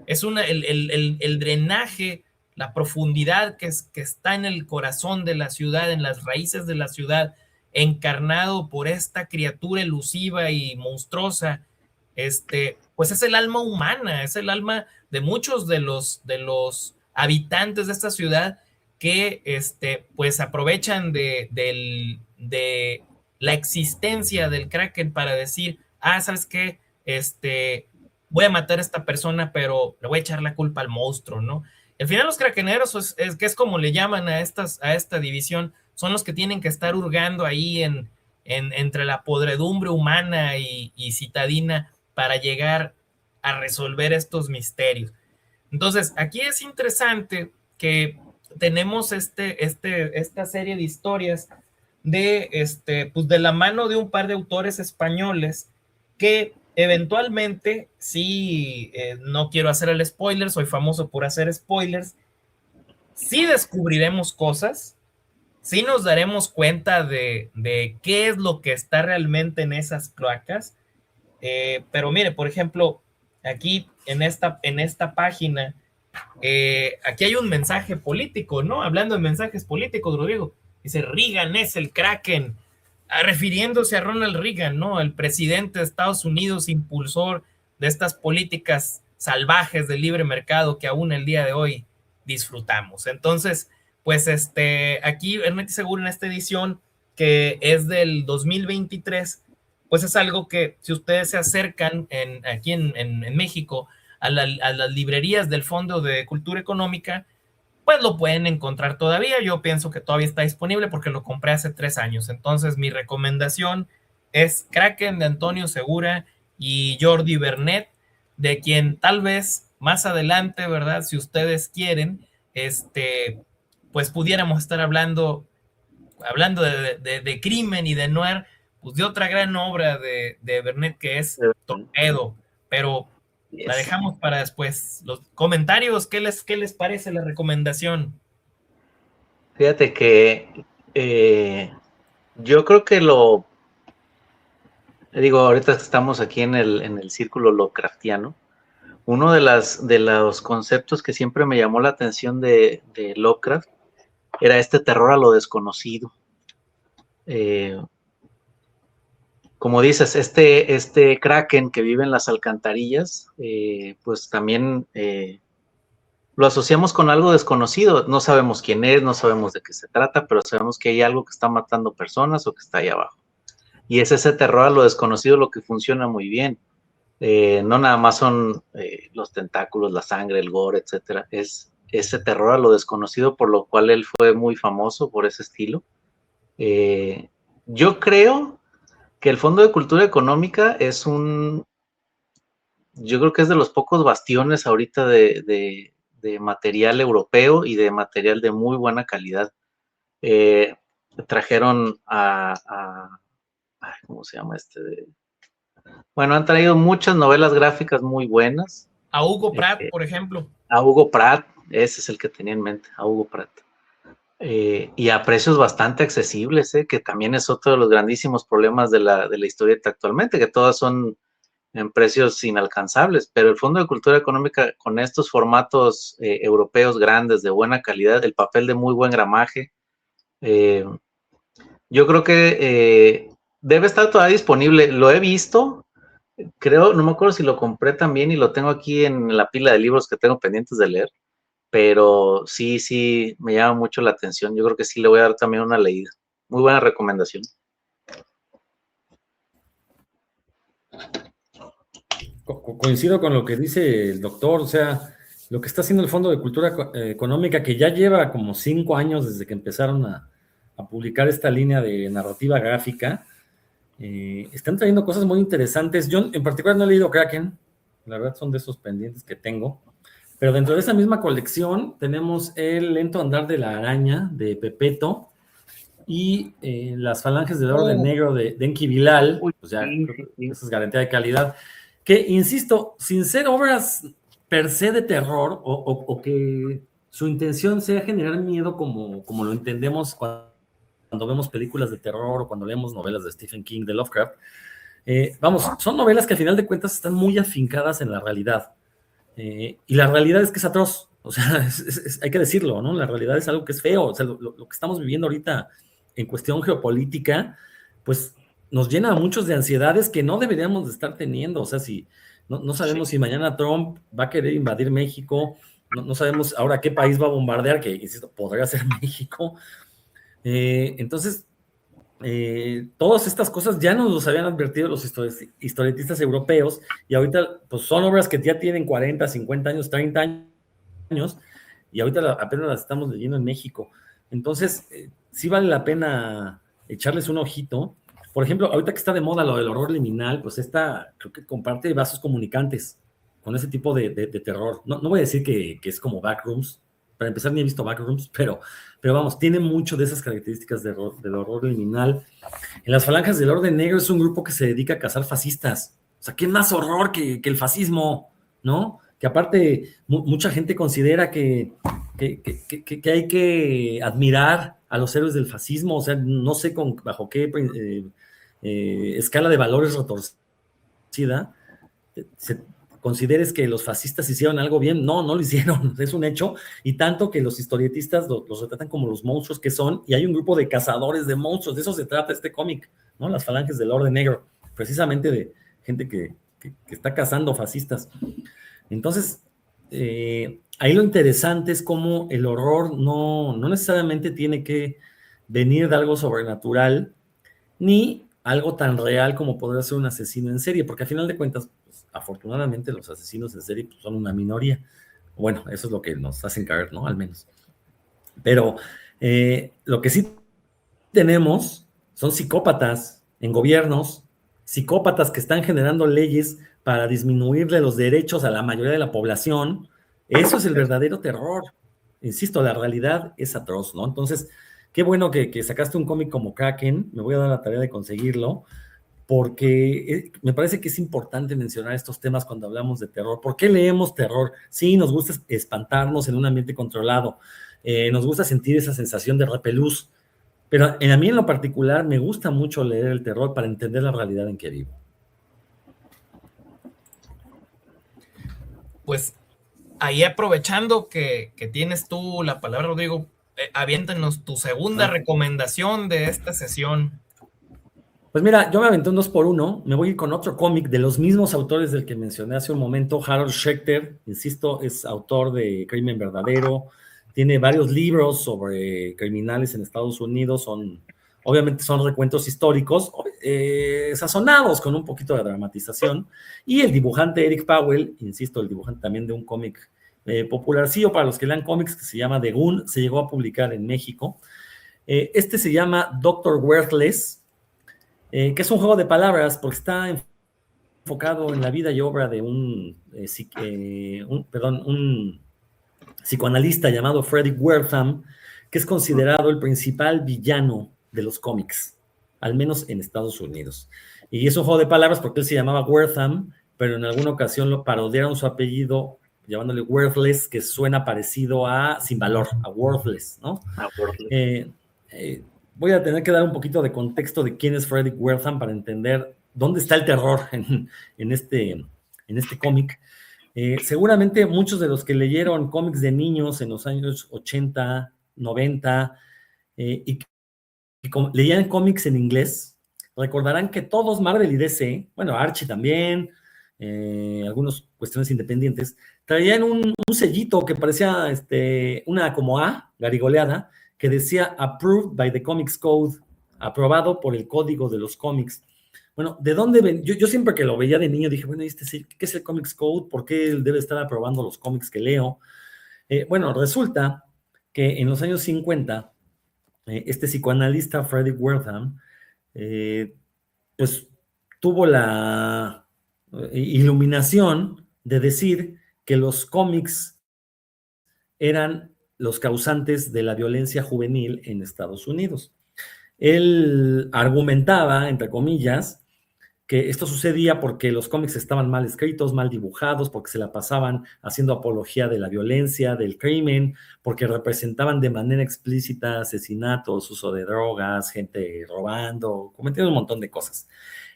es el drenaje, la profundidad que está en el corazón de la ciudad, en las raíces de la ciudad, encarnado por esta criatura elusiva y monstruosa, pues es el alma humana, es el alma de muchos de los habitantes de esta ciudad que pues aprovechan de la existencia del Kraken para decir, ¿sabes qué? Voy a matar a esta persona, pero le voy a echar la culpa al monstruo, ¿no? Al final los krakeneros, que es como le llaman a esta división, son los que tienen que estar hurgando ahí entre la podredumbre humana y citadina para llegar a resolver estos misterios. Entonces, aquí es interesante que tenemos esta serie de historias pues de la mano de un par de autores españoles que eventualmente, sí, no quiero hacer el spoiler, soy famoso por hacer spoilers, sí descubriremos cosas, sí nos daremos cuenta de qué es lo que está realmente en esas cloacas, pero mire, por ejemplo, aquí en esta página, aquí hay un mensaje político, ¿no? Hablando de mensajes políticos, Rodrigo, dice, Reagan es el Kraken, refiriéndose a Ronald Reagan, ¿no? El presidente de Estados Unidos, impulsor de estas políticas salvajes de libre mercado que aún el día de hoy disfrutamos. Entonces, pues aquí Ernesto Seguro en esta edición que es del 2023, pues es algo que si ustedes se acercan aquí en México a las librerías del Fondo de Cultura Económica, pues lo pueden encontrar todavía. Yo pienso que todavía está disponible porque lo compré hace 3 años. Entonces mi recomendación es Kraken de Antonio Segura y Jordi Bernet, de quien tal vez más adelante, ¿verdad? Si ustedes quieren, pues pudiéramos estar hablando de crimen y de noir, pues de otra gran obra de Bernet que es Torpedo, pero la dejamos para después. Los comentarios, ¿qué les parece la recomendación? Fíjate que yo creo que ahorita estamos aquí en el círculo Lovecraftiano. Uno de los conceptos que siempre me llamó la atención de Lovecraft era este terror a lo desconocido. Como dices, este Kraken que vive en las alcantarillas, pues también lo asociamos con algo desconocido. No sabemos quién es, no sabemos de qué se trata, pero sabemos que hay algo que está matando personas o que está ahí abajo. Y es ese terror a lo desconocido lo que funciona muy bien. No nada más son los tentáculos, la sangre, el gore, etcétera. Es ese terror a lo desconocido, por lo cual él fue muy famoso por ese estilo. Yo creo que el Fondo de Cultura Económica yo creo que es de los pocos bastiones ahorita de material europeo y de material de muy buena calidad. Trajeron ¿cómo se llama Bueno, han traído muchas novelas gráficas muy buenas. A Hugo Pratt, por ejemplo. A Hugo Pratt, ese es el que tenía en mente, a Hugo Pratt. Y a precios bastante accesibles, que también es otro de los grandísimos problemas de la historieta actualmente, que todas son en precios inalcanzables, pero el Fondo de Cultura Económica con estos formatos europeos grandes, de buena calidad, el papel de muy buen gramaje, yo creo que debe estar todavía disponible. Lo he visto, creo, no me acuerdo si lo compré también y lo tengo aquí en la pila de libros que tengo pendientes de leer, pero sí, me llama mucho la atención. Yo creo que sí le voy a dar también una leída. Muy buena recomendación. Coincido con lo que dice el doctor, o sea, lo que está haciendo el Fondo de Cultura Económica, que ya lleva como 5 años desde que empezaron a publicar esta línea de narrativa gráfica, están trayendo cosas muy interesantes. Yo en particular no he leído Kraken, la verdad son de esos pendientes que tengo, pero dentro de esa misma colección tenemos El lento andar de la araña de Pepeto y Las falanges del orden negro de Enki Bilal, pues ya esa es garantía de calidad, que insisto, sin ser obras per se de terror o que su intención sea generar miedo como lo entendemos cuando vemos películas de terror o cuando leemos novelas de Stephen King, de Lovecraft, vamos, son novelas que al final de cuentas están muy afincadas en la realidad. Y la realidad es que es atroz, o sea, hay que decirlo, ¿no? La realidad es algo que es feo, o sea, lo que estamos viviendo ahorita en cuestión geopolítica, pues nos llena a muchos de ansiedades que no deberíamos de estar teniendo, o sea, si no sabemos si mañana Trump va a querer invadir México, no sabemos ahora qué país va a bombardear, que, insisto, podría ser México. Entonces, todas estas cosas ya nos los habían advertido los historietistas europeos y ahorita pues son obras que ya tienen 40, 50 años, 30 años y ahorita apenas las estamos leyendo en México. Entonces, sí vale la pena echarles un ojito. Por ejemplo, ahorita que está de moda lo del horror liminal, pues esta creo que comparte vasos comunicantes con ese tipo de terror. No voy a decir que es como Backrooms, para empezar ni he visto Backrooms, pero vamos, tiene mucho de esas características del horror liminal. En las falanges del orden negro es un grupo que se dedica a cazar fascistas. O sea, ¿qué más horror que el fascismo? ¿No? Que aparte mucha gente considera que hay que admirar a los héroes del fascismo, o sea, no sé bajo qué escala de valores retorcida se consideres que los fascistas hicieron algo bien. No lo hicieron, es un hecho, y tanto que los historietistas los retratan como los monstruos que son, y hay un grupo de cazadores de monstruos, de eso se trata este cómic, ¿no? Las falanges del orden negro, precisamente de gente que está cazando fascistas. Entonces, ahí lo interesante es cómo el horror no necesariamente tiene que venir de algo sobrenatural, ni algo tan real como podría ser un asesino en serie, porque al final de cuentas, pues, afortunadamente los asesinos en serie pues, son una minoría. Bueno, eso es lo que nos hacen caer, ¿no? Al menos. Pero lo que sí tenemos son psicópatas en gobiernos, psicópatas que están generando leyes para disminuirle los derechos a la mayoría de la población. Eso es el verdadero terror. Insisto, la realidad es atroz, ¿no? Entonces, qué bueno que sacaste un cómic como Kraken, me voy a dar la tarea de conseguirlo, porque me parece que es importante mencionar estos temas cuando hablamos de terror. ¿Por qué leemos terror? Sí, nos gusta espantarnos en un ambiente controlado, nos gusta sentir esa sensación de repelús, pero a mí en lo particular me gusta mucho leer el terror para entender la realidad en que vivo. Pues ahí aprovechando que tienes tú la palabra, Rodrigo, aviéntanos tu segunda recomendación de esta sesión. Pues mira, yo me aventé un 2x1, me voy a ir con otro cómic de los mismos autores del que mencioné hace un momento, Harold Schechter, insisto, es autor de Crimen Verdadero, tiene varios libros sobre criminales en Estados Unidos, son Obviamente son recuentos históricos, sazonados con un poquito de dramatización, y el dibujante Eric Powell, insisto, el dibujante también de un cómic popularcillo para los que lean cómics, que se llama The Goon, se llegó a publicar en México. Este se llama Doctor Worthless, que es un juego de palabras porque está enfocado en la vida y obra de un psicoanalista llamado Frederick Wertham, que es considerado el principal villano de los cómics, al menos en Estados Unidos. Y es un juego de palabras porque él se llamaba Wertham, pero en alguna ocasión lo parodiaron su apellido llamándole Worthless, que suena parecido a sin valor, a worthless, ¿no? Voy a tener que dar un poquito de contexto de quién es Frederick Wertham para entender dónde está el terror en este cómic. Seguramente muchos de los que leyeron cómics de niños en los años 80, 90 y leían cómics en inglés, recordarán que todos Marvel y DC, bueno, Archie también, algunas cuestiones independientes, traían un sellito que parecía una como A, garigoleada, que decía Approved by the Comics Code, aprobado por el código de los cómics. Bueno, ¿de dónde ven? Yo siempre que lo veía de niño dije, bueno, ¿qué es el Comics Code? ¿Por qué él debe estar aprobando los cómics que leo? Bueno, resulta que en los años 50, este psicoanalista Frederick Wertham, pues tuvo la iluminación de decir que los cómics eran los causantes de la violencia juvenil en Estados Unidos. Él argumentaba, entre comillas, que esto sucedía porque los cómics estaban mal escritos, mal dibujados, porque se la pasaban haciendo apología de la violencia, del crimen, porque representaban de manera explícita asesinatos, uso de drogas, gente robando, cometiendo un montón de cosas.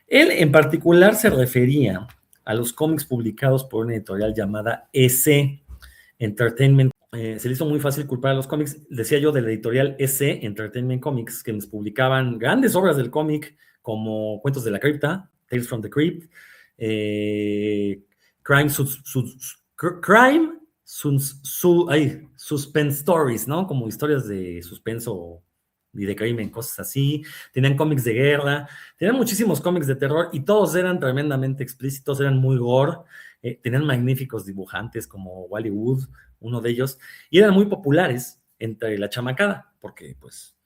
Él en particular se refería a los cómics publicados por una editorial llamada EC Entertainment. Se le hizo muy fácil culpar a los cómics, decía yo, de la editorial EC Entertainment Comics, que nos publicaban grandes obras del cómic como Cuentos de la Cripta, Tales from the Crypt, Suspense Stories, ¿no? Como historias de suspenso y de crimen, cosas así. Tenían cómics de guerra, tenían muchísimos cómics de terror y todos eran tremendamente explícitos, eran muy gore, tenían magníficos dibujantes como Wally Wood, uno de ellos, y eran muy populares entre la chamacada, porque pues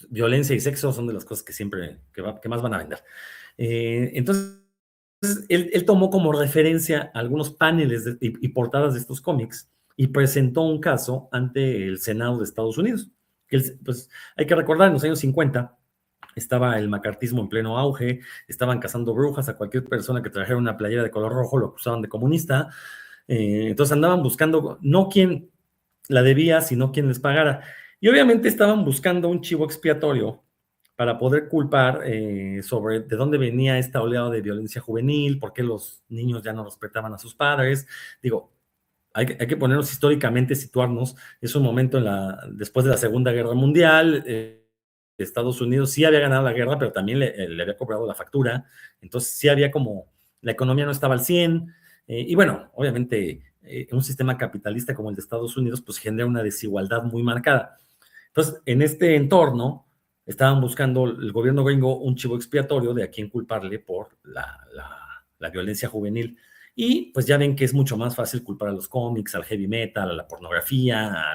violencia y sexo son de las cosas que siempre, que más van a vender. Entonces, él tomó como referencia algunos paneles y portadas de estos cómics y presentó un caso ante el Senado de Estados Unidos. Pues hay que recordar, en los años 50 estaba el macartismo en pleno auge, estaban cazando brujas, a cualquier persona que trajera una playera de color rojo lo acusaban de comunista, entonces andaban buscando no quién la debía, sino quién les pagara. Y obviamente estaban buscando un chivo expiatorio para poder culpar sobre de dónde venía esta oleada de violencia juvenil, por qué los niños ya no respetaban a sus padres. Digo, hay que ponernos históricamente, situarnos. Es un momento después de la Segunda Guerra Mundial. Estados Unidos sí había ganado la guerra, pero también le había cobrado la factura. Entonces sí había como, la economía no estaba al 100. Y bueno, obviamente un sistema capitalista como el de Estados Unidos pues genera una desigualdad muy marcada. Entonces, en este entorno, estaban buscando el gobierno gringo un chivo expiatorio de a quién culparle por la violencia juvenil. Y pues ya ven que es mucho más fácil culpar a los cómics, al heavy metal, a la pornografía, a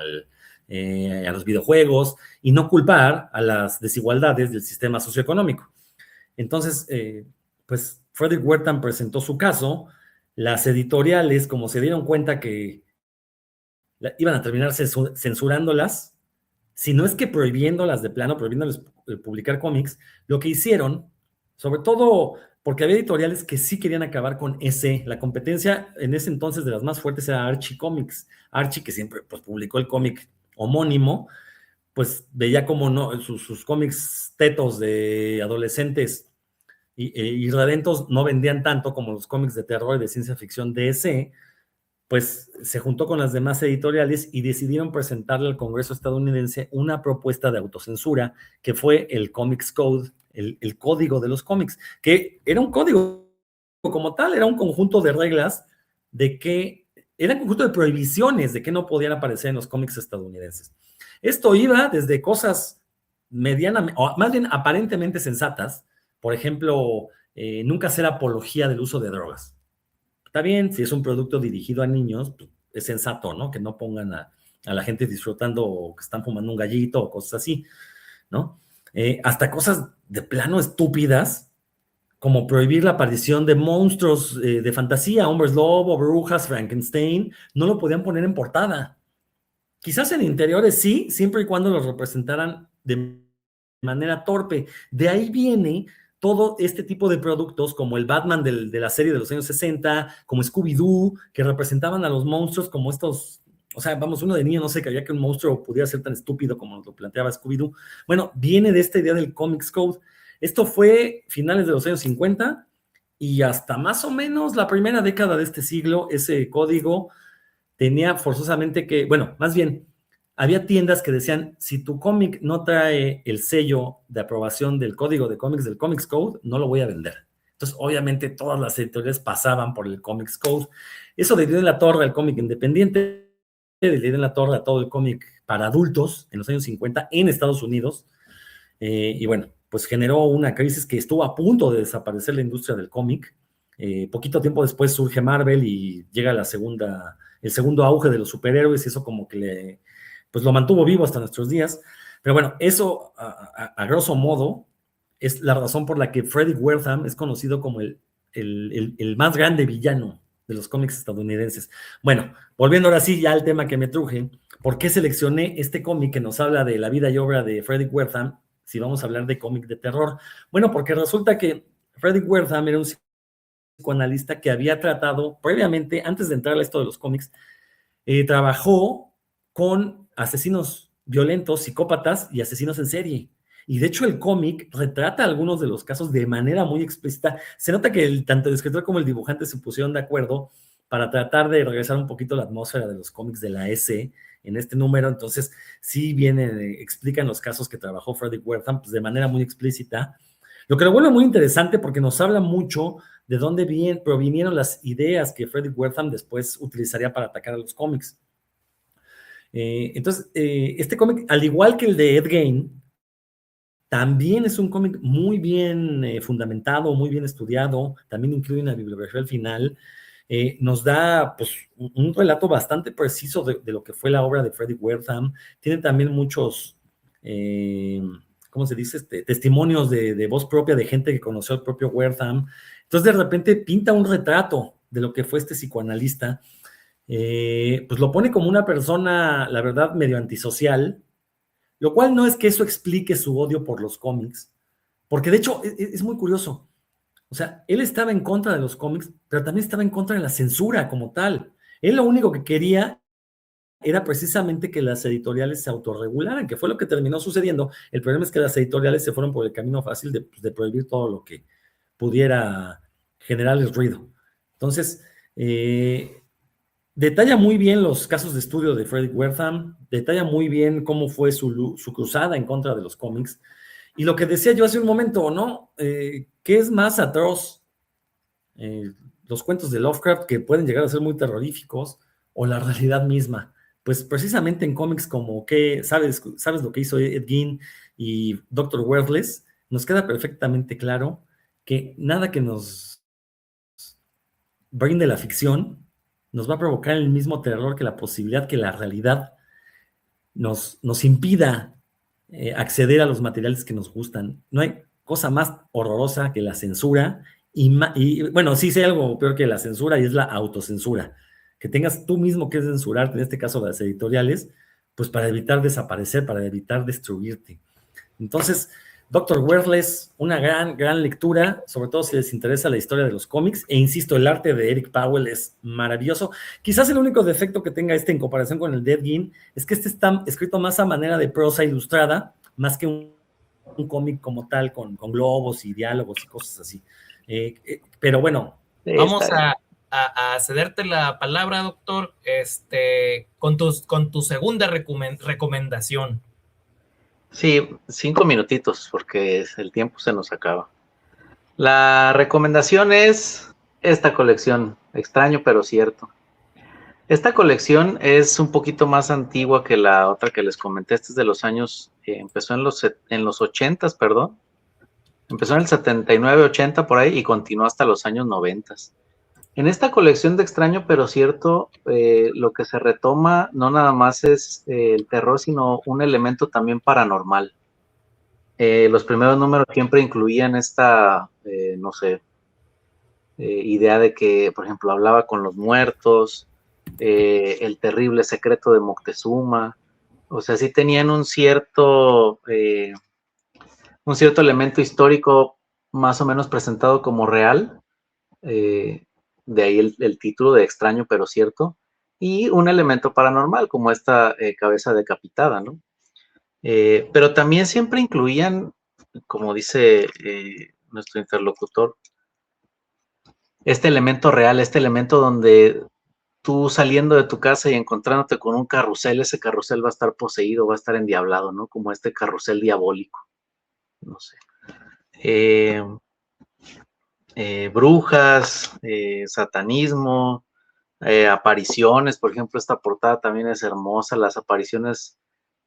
los videojuegos, y no culpar a las desigualdades del sistema socioeconómico. Entonces, pues Frederick Wertham presentó su caso. Las editoriales, como se dieron cuenta que iban a terminar censurándolas, si no es que prohibiéndolas de plano, prohibiéndoles publicar cómics, lo que hicieron, sobre todo porque había editoriales que sí querían acabar con ese. La competencia en ese entonces de las más fuertes era Archie Comics. Archie, que siempre pues, publicó el cómic homónimo, pues veía como no, sus cómics tetos de adolescentes irredentos no vendían tanto como los cómics de terror y de ciencia ficción DC, pues se juntó con las demás editoriales y decidieron presentarle al Congreso estadounidense una propuesta de autocensura que fue el Comics Code, el código de los cómics, que era un código como tal, era un conjunto de reglas era un conjunto de prohibiciones de que no podían aparecer en los cómics estadounidenses. Esto iba desde cosas medianamente, o más bien aparentemente sensatas. Por ejemplo, nunca hacer apología del uso de drogas. Está bien, si es un producto dirigido a niños, pues, es sensato, ¿no? Que no pongan a la gente disfrutando o que están fumando un gallito o cosas así, ¿no? Hasta cosas de plano estúpidas, como prohibir la aparición de monstruos de fantasía, hombres lobo, brujas, Frankenstein, no lo podían poner en portada. Quizás en interiores sí, siempre y cuando los representaran de manera torpe. De ahí viene todo este tipo de productos como el Batman de la serie de los años 60, como Scooby-Doo, que representaban a los monstruos como estos, o sea, vamos, uno de niño no se creía que un monstruo pudiera ser tan estúpido como lo planteaba Scooby-Doo. Bueno, viene de esta idea del Comics Code. Esto fue finales de los años 50 y hasta más o menos la primera década de este siglo, ese código tenía forzosamente que, bueno, más bien, había tiendas que decían, si tu cómic no trae el sello de aprobación del código de cómics del Comics Code, no lo voy a vender. Entonces, obviamente, todas las editoriales pasaban por el Comics Code. Eso le dio en la torre al cómic independiente, le dio en la torre a todo el cómic para adultos en los años 50 en Estados Unidos. Y bueno, pues generó una crisis que estuvo a punto de desaparecer la industria del cómic. Poquito tiempo después surge Marvel y llega el segundo auge de los superhéroes y eso como que pues lo mantuvo vivo hasta nuestros días. Pero bueno, eso a grosso modo es la razón por la que Freddy Wertham es conocido como el más grande villano de los cómics estadounidenses. Bueno, volviendo ahora sí ya al tema que me truje, ¿por qué seleccioné este cómic que nos habla de la vida y obra de Freddy Wertham si vamos a hablar de cómic de terror? Bueno, porque resulta que Freddy Wertham era un psicoanalista que había tratado previamente, antes de entrar a esto de los cómics, trabajó con asesinos violentos, psicópatas y asesinos en serie. Y de hecho el cómic retrata algunos de los casos de manera muy explícita. Se nota que tanto el escritor como el dibujante se pusieron de acuerdo para tratar de regresar un poquito la atmósfera de los cómics de la S en este número. Entonces sí explican los casos que trabajó Freddy Wertham pues, de manera muy explícita. Lo que lo vuelve muy interesante porque nos habla mucho de dónde provinieron las ideas que Freddy Wertham después utilizaría para atacar a los cómics. Entonces, este cómic, al igual que el de Ed Gein, también es un cómic muy bien fundamentado, muy bien estudiado, también incluye una bibliografía al final, nos da pues, un relato bastante preciso de lo que fue la obra de Freddy Wertham, tiene también muchos, ¿cómo se dice? Testimonios de voz propia de gente que conoció al propio Wertham, entonces de repente pinta un retrato de lo que fue este psicoanalista, pues lo pone como una persona, la verdad, medio antisocial, lo cual no es que eso explique su odio por los cómics, porque de hecho es muy curioso. O sea, él estaba en contra de los cómics, pero también estaba en contra de la censura como tal. Él lo único que quería era precisamente que las editoriales se autorregularan, que fue lo que terminó sucediendo. El problema es que las editoriales se fueron por el camino fácil de prohibir todo lo que pudiera generarles ruido. Entonces, detalla muy bien los casos de estudio de Freddy Wertham, detalla muy bien cómo fue su cruzada en contra de los cómics. Y lo que decía yo hace un momento, ¿no? ¿Qué es más atroz? Los cuentos de Lovecraft que pueden llegar a ser muy terroríficos o la realidad misma. Pues precisamente en cómics como que sabes lo que hizo Ed Gein y Dr. Worthless, nos queda perfectamente claro que nada que nos brinde la ficción nos va a provocar el mismo terror que la posibilidad que la realidad nos impida acceder a los materiales que nos gustan. No hay cosa más horrorosa que la censura y bueno, sí sé algo peor que la censura y es la autocensura. Que tengas tú mismo que censurarte, en este caso las editoriales, pues para evitar desaparecer, para evitar destruirte. Entonces, Dr. Worthless, una gran lectura, sobre todo si les interesa la historia de los cómics, e insisto, el arte de Eric Powell es maravilloso. Quizás el único defecto que tenga en comparación con el de Ed Gein es que este está escrito más a manera de prosa ilustrada, más que un cómic como tal, con globos y diálogos y cosas así. Pero bueno. Vamos a cederte la palabra, doctor, con tu segunda recomendación. Sí, 5 minutitos, porque el tiempo se nos acaba. La recomendación es esta colección, extraño pero cierto. Esta colección es un poquito más antigua que la otra que les comenté, esta es de los años empezó en los 80s, perdón. Empezó en el 79, 80 por ahí y continuó hasta los años 90. En esta colección de Extraño pero Cierto, lo que se retoma no nada más es el terror, sino un elemento también paranormal. Los primeros números siempre incluían esta, no sé, idea de que, por ejemplo, hablaba con los muertos, el terrible secreto de Moctezuma. O sea, sí tenían un cierto elemento histórico más o menos presentado como real, de ahí el título de Extraño pero Cierto, y un elemento paranormal como esta cabeza decapitada, ¿no? Pero también siempre incluían, como dice nuestro interlocutor, este elemento real, este elemento donde tú saliendo de tu casa y encontrándote con un carrusel, ese carrusel va a estar poseído, va a estar endiablado, ¿no? Como este carrusel diabólico, no sé. Brujas, satanismo, apariciones, por ejemplo, esta portada también es hermosa, las apariciones,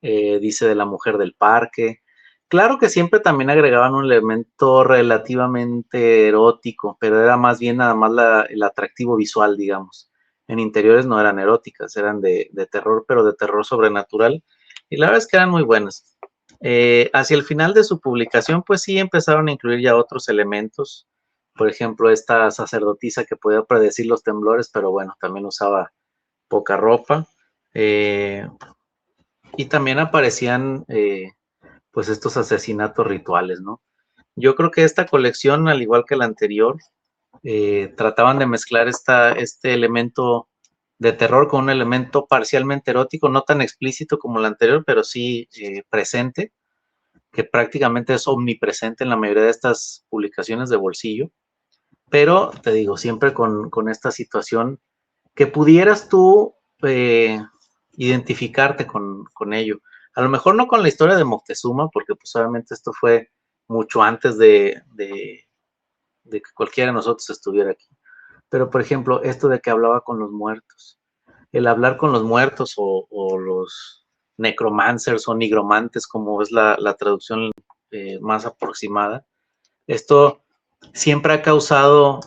dice, de la mujer del parque. Claro que siempre también agregaban un elemento relativamente erótico, pero era más bien nada más el atractivo visual, digamos. En interiores no eran eróticas, eran de terror, pero de terror sobrenatural, y la verdad es que eran muy buenas. Hacia el final de su publicación, pues sí empezaron a incluir ya otros elementos, por ejemplo, esta sacerdotisa que podía predecir los temblores, pero bueno, también usaba poca ropa. Y también aparecían pues estos asesinatos rituales, ¿no? Yo creo que esta colección, al igual que la anterior, trataban de mezclar este elemento de terror con un elemento parcialmente erótico, no tan explícito como la anterior, pero sí presente, que prácticamente es omnipresente en la mayoría de estas publicaciones de bolsillo. Pero te digo, siempre con esta situación que pudieras tú identificarte con ello. A lo mejor no con la historia de Moctezuma, porque pues obviamente esto fue mucho antes de que cualquiera de nosotros estuviera aquí. Pero por ejemplo, esto de que hablaba con los muertos. El hablar con los muertos o los necromancers o nigromantes, como es la traducción más aproximada. Esto siempre ha causado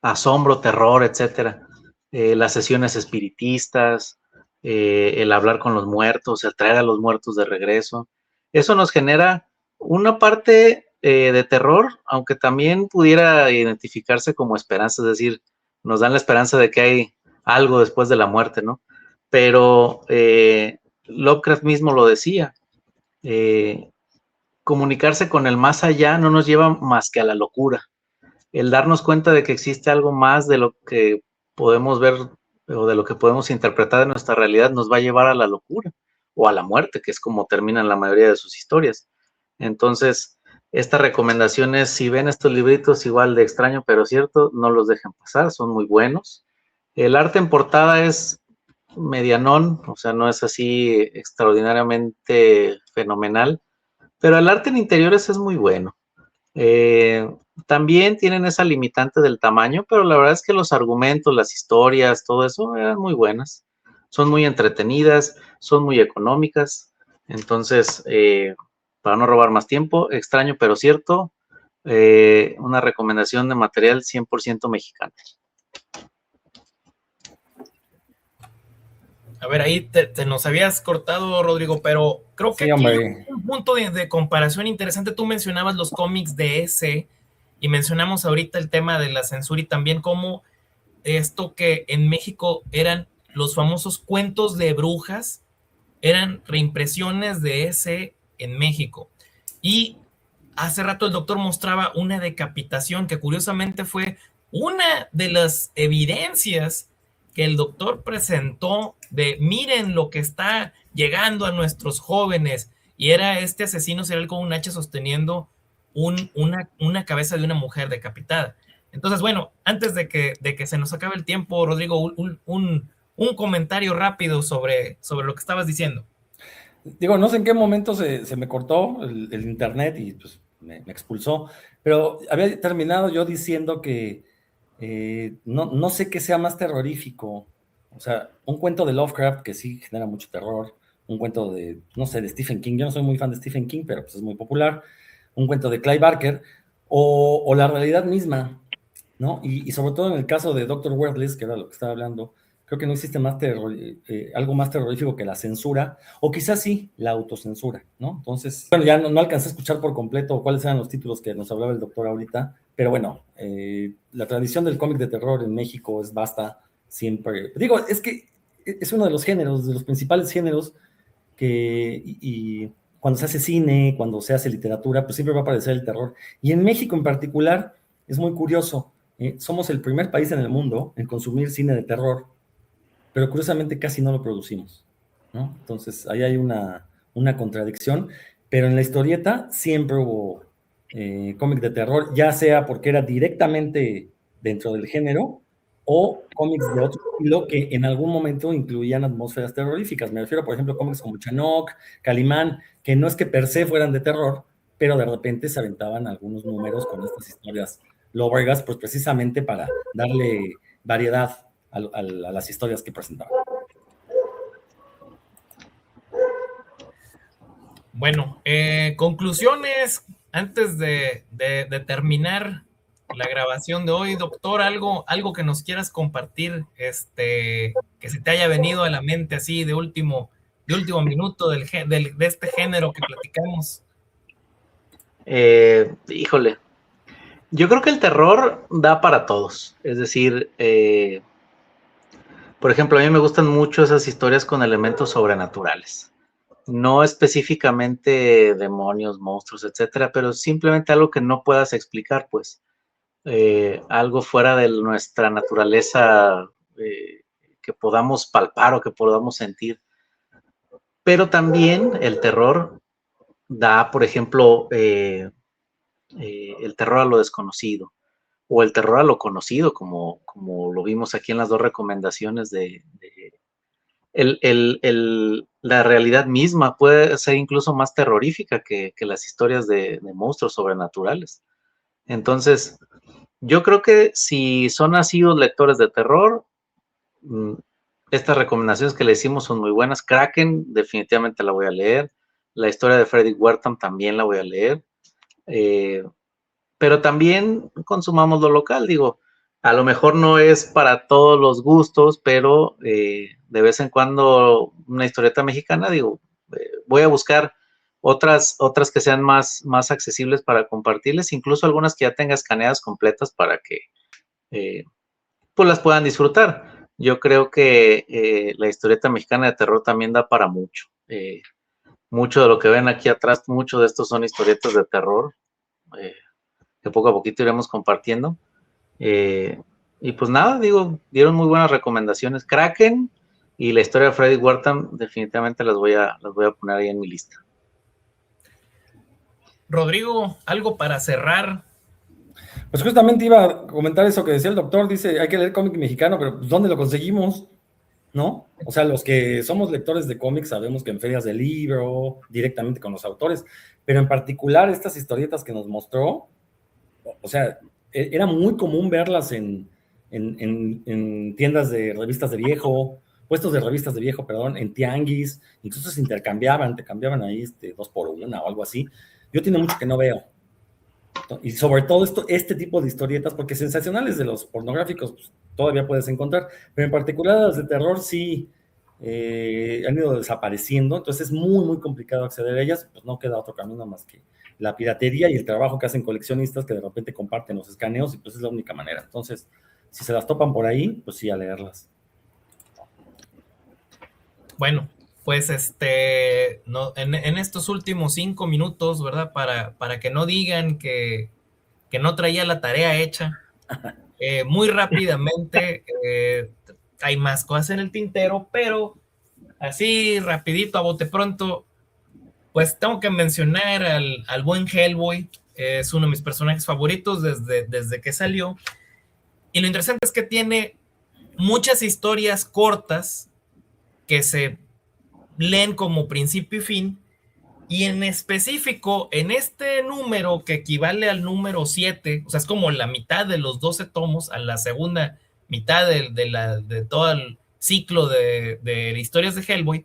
asombro, terror, etcétera. Las sesiones espiritistas, el hablar con los muertos, el traer a los muertos de regreso. Eso nos genera una parte de terror, aunque también pudiera identificarse como esperanza, es decir, nos dan la esperanza de que hay algo después de la muerte, ¿no? Pero Lovecraft mismo lo decía, comunicarse con el más allá no nos lleva más que a la locura. El darnos cuenta de que existe algo más de lo que podemos ver o de lo que podemos interpretar de nuestra realidad nos va a llevar a la locura o a la muerte, que es como terminan la mayoría de sus historias. Entonces, esta recomendación es, si ven estos libritos igual de Extraño pero Cierto, no los dejen pasar, son muy buenos. El arte en portada es medianón, o sea, no es así extraordinariamente fenomenal, pero el arte en interiores es muy bueno. También tienen esa limitante del tamaño, pero la verdad es que los argumentos, las historias, todo eso eran muy buenas. Son muy entretenidas, son muy económicas. Entonces, para no robar más tiempo, Extraño pero Cierto, una recomendación de material 100% mexicano. A ver, ahí te nos habías cortado, Rodrigo, pero creo que Sí, aquí hay hombre. un punto de comparación interesante. Tú mencionabas los cómics de ese y mencionamos ahorita el tema de la censura y también cómo esto que en México eran los famosos cuentos de brujas, eran reimpresiones de ese en México. Y hace rato el doctor mostraba una decapitación que curiosamente fue una de las evidencias que el doctor presentó de miren lo que está llegando a nuestros jóvenes, y era este asesino serial con un hacha sosteniendo una cabeza de una mujer decapitada. Entonces, bueno, antes de que se nos acabe el tiempo, Rodrigo, un comentario rápido sobre lo que estabas diciendo. Digo, no sé en qué momento se me cortó el internet y pues me expulsó, pero había terminado yo diciendo que no, no sé qué sea más terrorífico. O sea, un cuento de Lovecraft que sí genera mucho terror, un cuento de, no sé, de Stephen King. Yo no soy muy fan de Stephen King, pero pues es muy popular. Un cuento de Clive Barker, o la realidad misma, ¿no? Y sobre todo en el caso de Dr. Wordless, que era lo que estaba hablando, creo que no existe algo más terrorífico que la censura, o quizás sí, la autocensura, ¿no? Entonces, bueno, ya no alcancé a escuchar por completo cuáles eran los títulos que nos hablaba el doctor ahorita, pero bueno, la tradición del cómic de terror en México es vasta, siempre. Digo, es que es uno de los géneros, de los principales géneros y cuando se hace cine, cuando se hace literatura, pues siempre va a aparecer el terror. Y en México en particular, es muy curioso, somos el primer país en el mundo en consumir cine de terror, pero curiosamente casi no lo producimos, ¿no? Entonces, ahí hay una contradicción, pero en la historieta siempre hubo cómic de terror, ya sea porque era directamente dentro del género, o cómics de otro estilo que en algún momento incluían atmósferas terroríficas. Me refiero, por ejemplo, a cómics como Chanok, Calimán, que no es que per se fueran de terror, pero de repente se aventaban algunos números con estas historias lóbregas, pues precisamente para darle variedad a las historias que presentaban. Bueno, conclusiones antes de terminar la grabación de hoy, doctor, algo que nos quieras compartir, que se te haya venido a la mente así de último minuto de este género que platicamos. Híjole, yo creo que el terror da para todos, es decir, por ejemplo, a mí me gustan mucho esas historias con elementos sobrenaturales. No específicamente demonios, monstruos, etcétera, pero simplemente algo que no puedas explicar, pues. Algo fuera de nuestra naturaleza que podamos palpar o que podamos sentir. Pero también el terror da, por ejemplo, el terror a lo desconocido o el terror a lo conocido, como lo vimos aquí en las dos recomendaciones la realidad misma puede ser incluso más terrorífica que las historias de monstruos sobrenaturales. Entonces, yo creo que si son nacidos lectores de terror, estas recomendaciones que le hicimos son muy buenas. Kraken, definitivamente la voy a leer. La historia de Freddy Wertham también la voy a leer. Pero también consumamos lo local, digo, a lo mejor no es para todos los gustos, pero de vez en cuando una historieta mexicana, digo, voy a buscar otras que sean más accesibles para compartirles, incluso algunas que ya tenga escaneadas completas para que pues las puedan disfrutar. Yo creo que la historieta mexicana de terror también da para mucho. Mucho de lo que ven aquí atrás, muchos de estos son historietas de terror que poco a poquito iremos compartiendo. Y pues nada, digo, dieron muy buenas recomendaciones. Kraken y la historia de Freddy Wertham definitivamente las voy a poner ahí en mi lista. Rodrigo, algo para cerrar. Pues justamente iba a comentar eso que decía el doctor, dice, hay que leer cómic mexicano, pero pues, ¿dónde lo conseguimos? ¿No? O sea, los que somos lectores de cómics sabemos que en ferias de libro, directamente con los autores, pero en particular estas historietas que nos mostró, o sea, era muy común verlas en tiendas de revistas de viejo, puestos de revistas de viejo, perdón, en tianguis, incluso se intercambiaban, te cambiaban ahí 2x1 o algo así. Yo tiene mucho que no veo. Y sobre todo este tipo de historietas, porque sensacionales de los pornográficos pues, todavía puedes encontrar, pero en particular las de terror sí han ido desapareciendo, entonces es muy, muy complicado acceder a ellas, pues no queda otro camino más que la piratería y el trabajo que hacen coleccionistas que de repente comparten los escaneos y pues es la única manera. Entonces, si se las topan por ahí, pues sí, a leerlas. Bueno, pues no, en estos últimos 5 minutos, ¿verdad? Para que no digan que no traía la tarea hecha, muy rápidamente, hay más cosas en el tintero, pero así rapidito, a bote pronto, pues tengo que mencionar al buen Hellboy, es uno de mis personajes favoritos desde que salió, y lo interesante es que tiene muchas historias cortas que se leen como principio y fin, y en específico, en este número que equivale al número 7, o sea, es como la mitad de los 12 tomos, a la segunda mitad de todo el ciclo de historias de Hellboy,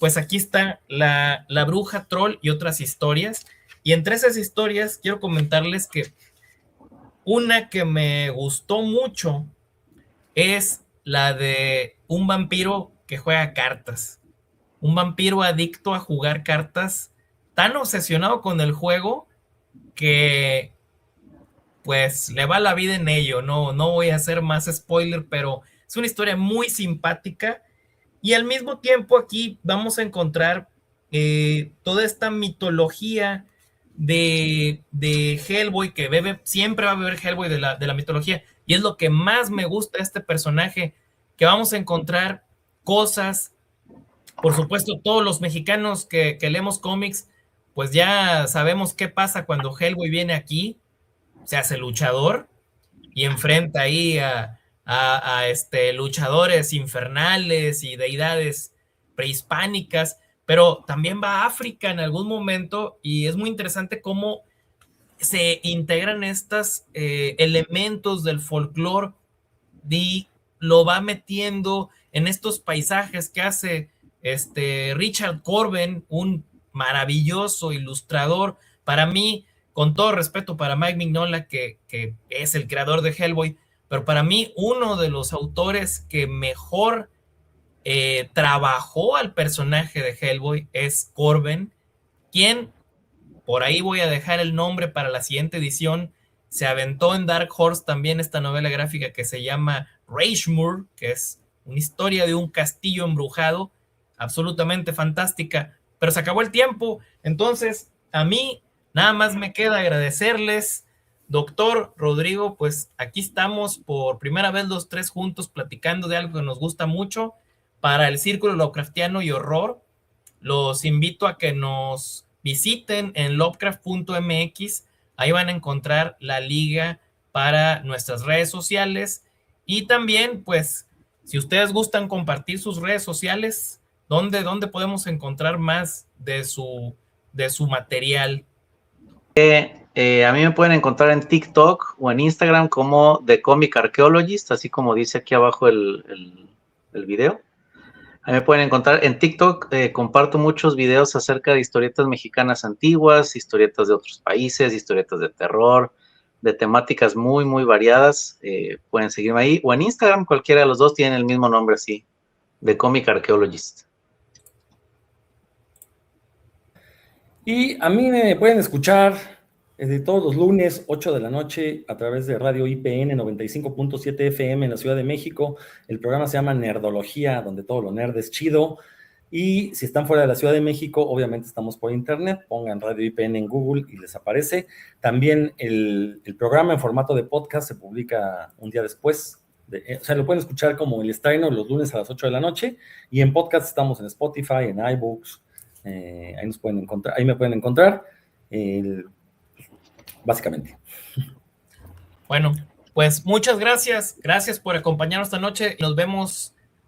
pues aquí está la bruja troll y otras historias. Y entre esas historias quiero comentarles que una que me gustó mucho es la de un vampiro que juega cartas. Un vampiro adicto a jugar cartas, tan obsesionado con el juego que pues le va la vida en ello. No voy a hacer más spoiler, pero es una historia muy simpática. Y al mismo tiempo aquí vamos a encontrar toda esta mitología de Hellboy, que siempre va a beber Hellboy de la mitología. Y es lo que más me gusta de este personaje, que vamos a encontrar cosas. Por supuesto, todos los mexicanos que leemos cómics, pues ya sabemos qué pasa cuando Hellboy viene aquí, se hace luchador y enfrenta ahí a luchadores infernales y deidades prehispánicas, pero también va a África en algún momento y es muy interesante cómo se integran estos elementos del folclore y lo va metiendo en estos paisajes que hace Richard Corben, un maravilloso ilustrador. Para mí, con todo respeto para Mike Mignola, que es el creador de Hellboy, pero para mí uno de los autores que mejor trabajó al personaje de Hellboy es Corben, quien, por ahí voy a dejar el nombre para la siguiente edición, se aventó en Dark Horse también esta novela gráfica que se llama Raishmur, que es una historia de un castillo embrujado, absolutamente fantástica, pero se acabó el tiempo, entonces a mí nada más me queda agradecerles, doctor Rodrigo, pues aquí estamos por primera vez los tres juntos platicando de algo que nos gusta mucho para el Círculo Lovecraftiano y Horror. Los invito a que nos visiten en lovecraft.mx, ahí van a encontrar la liga para nuestras redes sociales y también, pues, si ustedes gustan compartir sus redes sociales, ¿dónde podemos encontrar más de su material? A mí me pueden encontrar en TikTok o en Instagram como The Comic Archaeologist, así como dice aquí abajo el video. Ahí me pueden encontrar en TikTok, comparto muchos videos acerca de historietas mexicanas antiguas, historietas de otros países, historietas de terror, de temáticas muy, muy variadas. Pueden seguirme ahí. O en Instagram, cualquiera de los dos tienen el mismo nombre así, The Comic Archaeologist. Y a mí me pueden escuchar desde todos los lunes, 8 de la noche, a través de Radio IPN 95.7 FM en la Ciudad de México. El programa se llama Nerdología, donde todo lo nerd es chido. Y si están fuera de la Ciudad de México, obviamente estamos por internet. Pongan Radio IPN en Google y les aparece. También el programa en formato de podcast se publica un día después. O sea, lo pueden escuchar como el estreno los lunes a las 8 de la noche. Y en podcast estamos en Spotify, en iBooks. Ahí nos pueden encontrar, ahí me pueden encontrar, básicamente. Bueno, pues muchas gracias por acompañarnos esta noche. Nos vemos